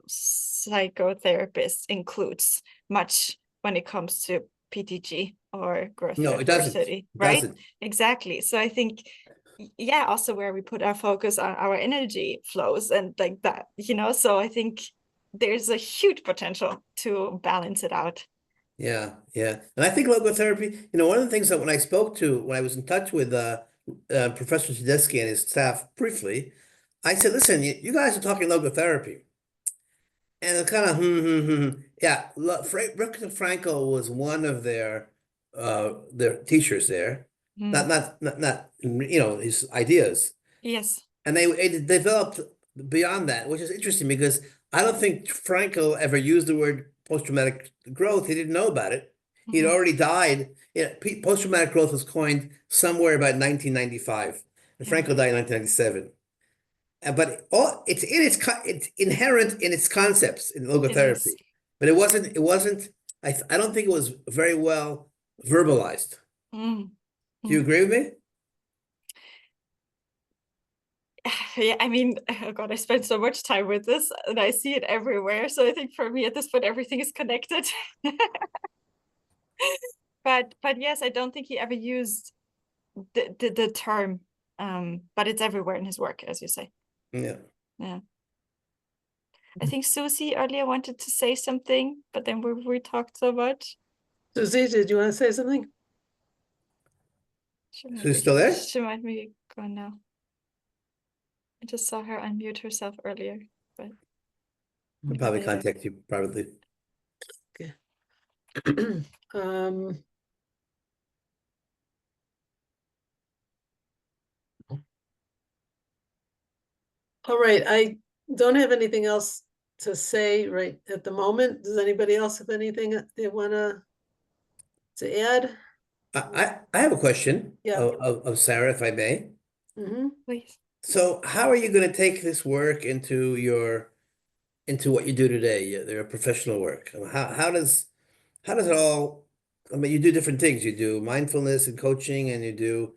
psychotherapists includes much when it comes to PTG or growth No, it doesn't. adversity, It right? doesn't. Exactly. So I think, yeah, also where we put our focus on our energy flows and like that, so I think there's a huge potential to balance it out. Yeah. And I think logotherapy, one of the things that when I was in touch with Professor Tedeschi and his staff briefly, I said, listen, you guys are talking logotherapy. And it's kind of, Yeah, Viktor Frankl was one of their teachers there. Mm. Not, his ideas. Yes. And they developed beyond that, which is interesting because I don't think Frankl ever used the word post-traumatic growth. He didn't know about it. He'd Mhm. already died. Post-traumatic growth was coined somewhere about 1995, and Yeah. Frankl died in 1997. but all it's inherent in its concepts in It logotherapy. is. But it wasn't. I don't think it was very well verbalized. Mm. Do you agree with me? Yeah, I mean, oh God, I spent so much time with this and I see it everywhere. So I think for me at this point, everything is connected. But yes, I don't think he ever used the term, but it's everywhere in his work, as you say. Yeah. Yeah. I think Susie earlier wanted to say something, but then we talked so much. Susie, did you want to say something? Who's still there? She might be gone now. I just saw her unmute herself earlier, but I'll probably later. contact you privately. Um, all right, I don't have anything else to say right at the moment. Does anybody else have anything they want to add? I have a question Yeah. of Sarah, if I may. Mm-hmm. Please. So how are you going to take this work into what you do today, your professional work? How does it all, I mean, you do different things. You do mindfulness and coaching and you do,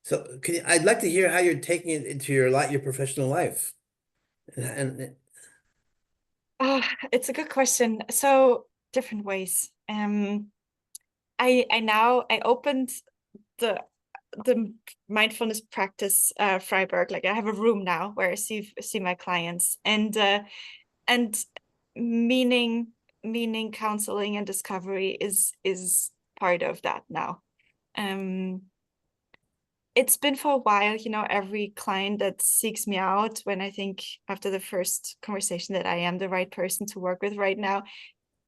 so I'd like to hear how you're taking it into your professional life. And Oh, it's a good question. So different ways. I opened the mindfulness practice Freiburg. Like I have a room now where I see my clients, and meaning counseling and discovery is part of that now. It's been for a while, you know, every client that seeks me out, when I think after the first conversation that I am the right person to work with right now,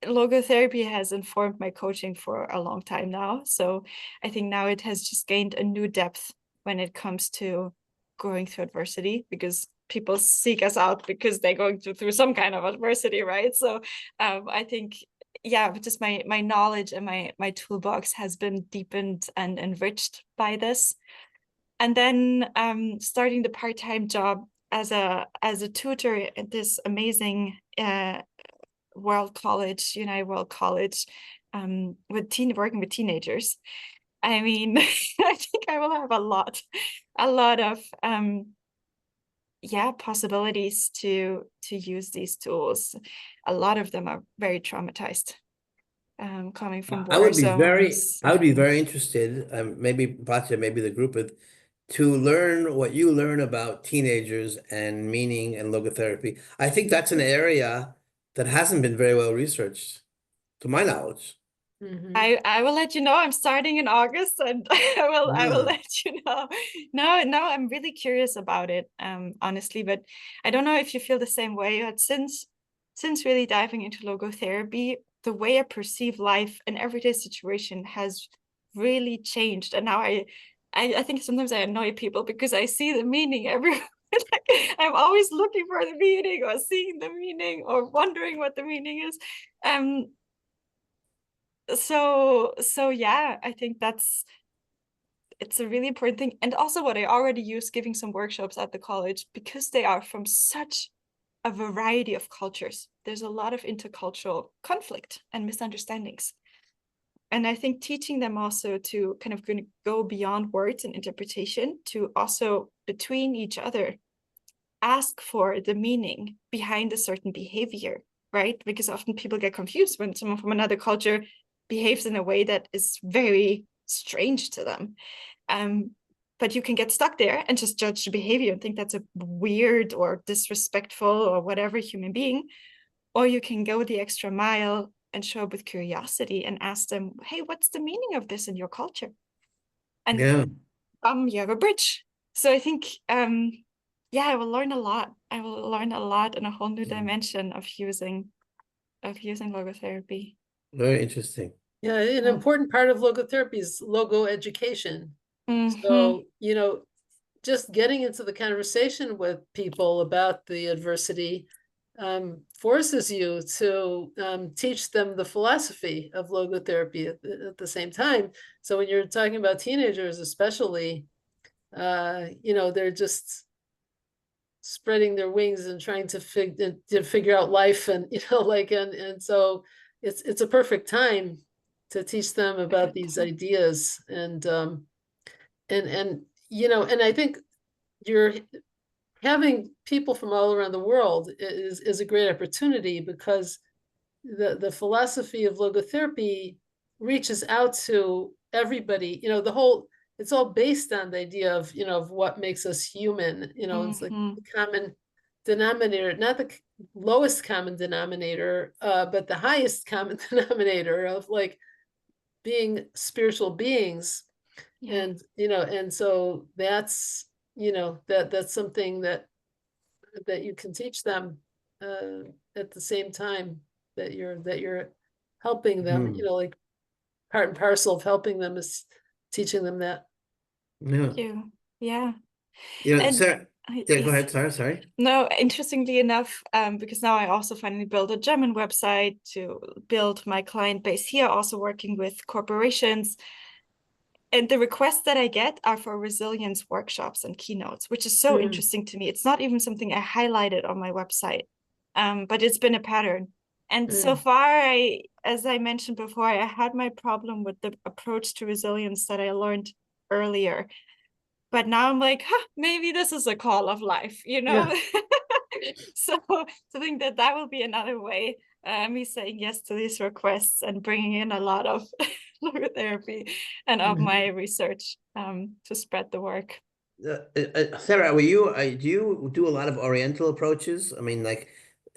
logotherapy has informed my coaching for a long time now. So I think now it has just gained a new depth when it comes to going through adversity, because people seek us out because they're going through some kind of adversity, right? So I think, yeah, just my knowledge and my toolbox has been deepened and enriched by this. And then starting the part-time job as a tutor at this amazing World College, United World College, working with teenagers. I mean, I think I will have a lot of possibilities to use these tools. A lot of them are very traumatized, coming from war zones. I would be very interested, maybe Batya, maybe the group to learn what you learn about teenagers and meaning and logotherapy. I think that's an area that hasn't been very well researched, to my knowledge. Mm-hmm. I will let you know. I'm starting in August, and I will let you know. No, I'm really curious about it, honestly, but I don't know if you feel the same way. But since really diving into logotherapy, the way I perceive life and everyday situation has really changed. And now I think sometimes I annoy people because I see the meaning everywhere. Like, I'm always looking for the meaning or seeing the meaning or wondering what the meaning is. So yeah, I think it's a really important thing. And also what I already use giving some workshops at the college, because they are from such a variety of cultures. There's a lot of intercultural conflict and misunderstandings. And I think teaching them also to kind of go beyond words and interpretation, to also between each other ask for the meaning behind a certain behavior, right? Because often people get confused when someone from another culture behaves in a way that is very strange to them. But you can get stuck there and just judge the behavior and think that's a weird or disrespectful or whatever human being. Or you can go the extra mile and show up with curiosity and ask them, hey, what's the meaning of this in your culture? And you have a bridge. So I think I will learn a lot. I will learn a lot in a whole new dimension of using logotherapy. Very interesting. Yeah, an important part of logotherapy is logo education. Mm-hmm. So, you know, just getting into the conversation with people about the adversity forces you to teach them the philosophy of logotherapy at the same time. So when you're talking about teenagers, especially, you know, they're just spreading their wings and trying to figure out life, and like, and so it's a perfect time to teach them about good these time. ideas, and and I think you're having people from all around the world is a great opportunity, because the philosophy of logotherapy reaches out to everybody. It's all based on the idea of of what makes us human. It's like the common denominator, not the lowest common denominator, but the highest common denominator of like being spiritual beings. Yeah. And and so that's that's something that you can teach them at the same time that you're helping them. Like part and parcel of helping them is teaching them that. Yeah. Thank you. Yeah. And Sarah, yeah, yes. go ahead, sorry. No, interestingly enough, because now I also finally built a German website to build my client base here, also working with corporations. And the requests that I get are for resilience workshops and keynotes, which is so interesting to me. It's not even something I highlighted on my website, but it's been a pattern. And so far, as I mentioned before, I had my problem with the approach to resilience that I learned earlier. But now I'm like, maybe this is a call of life, Yeah. So to think that will be another way, me saying yes to these requests and bringing in a lot of logotherapy and of my research to spread the work. Sarah, do you do a lot of Oriental approaches? I mean, like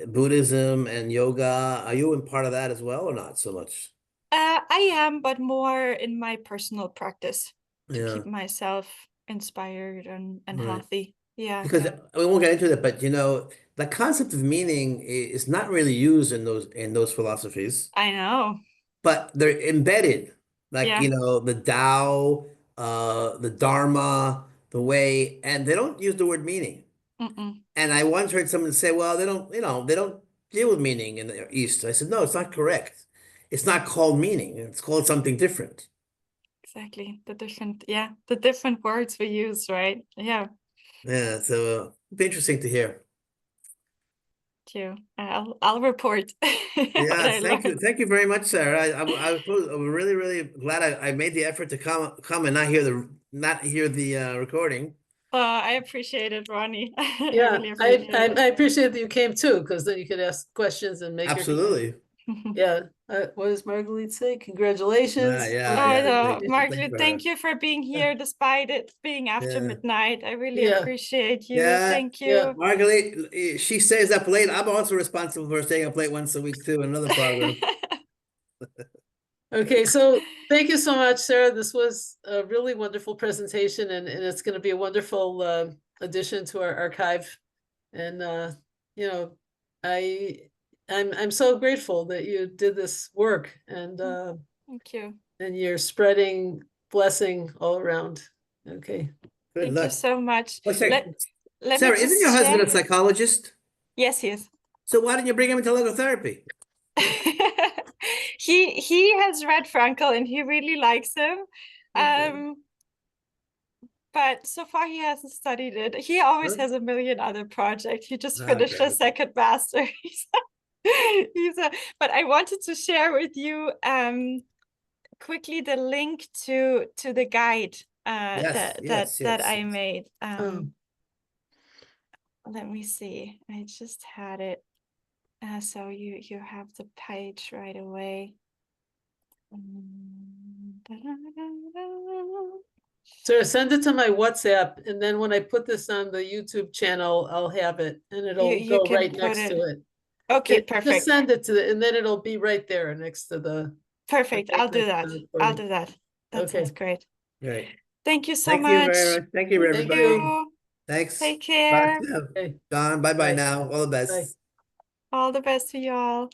Buddhism and yoga. Are you in part of that as well, or not so much? I am, but more in my personal practice to Yeah, keep myself inspired and right. healthy. Yeah. Because we won't get into that, but the concept of meaning is not really used in those philosophies, I know. but they're embedded, like Yeah. the Tao, the Dharma, the way, and they don't use the word meaning. Mm-mm. And I once heard someone say, well, they don't deal with meaning in the East. I said, no, it's not correct. It's not called meaning. It's called something different. Exactly. The different words we use, right? Yeah. Yeah, so it'd be interesting to hear. Thank you. I'll report what Yeah, I learned. thank you very much, Sarah. I was really, really glad I made the effort to come and not hear the recording. I appreciate it, Ronnie. I Yeah, really appreciate it. I appreciate that you came too, because then you could ask questions and make your Absolutely. yeah. What does Marguerite say? Congratulations. Yeah. No, Thank you Margaret, for thank you for being here despite it being after yeah. midnight. I really Yeah. appreciate you. Yeah, Thank yeah. you. Marguerite, she stays up late. I'm also responsible for staying up late once a week too, in another program. Okay, so thank you so much, Sarah. This was a really wonderful presentation, and it's going to be a wonderful addition to our archive. And you know, I'm so grateful that you did this work, and Thank you. you're spreading blessing all around. Okay. Good Thank you luck. so much. What's that? Let Sarah, me isn't just your husband share. a psychologist? Yes, he is. So why didn't you bring him into logotherapy? He has read Frankel and he really likes him. Okay. But so far he hasn't studied it. He always Huh? has a million other projects. He just finished Okay. a second master. But I wanted to share with you quickly the link to the guide that I made. Let me see. I just had it. So you have the page right away. So send it to my WhatsApp, and then when I put this on the YouTube channel, I'll have it, and it'll You go can right put next to it. Okay, Just perfect. send it to and then it'll be right there next to the. Perfect. I'll do that. I'll do that. That Okay. sounds great. Great. Thank you so Thank you much. very much. Thank you, Thank everybody. you. Thanks. Take care. Okay. Don, bye-bye Bye. now. All the best. Bye. All the best to you all.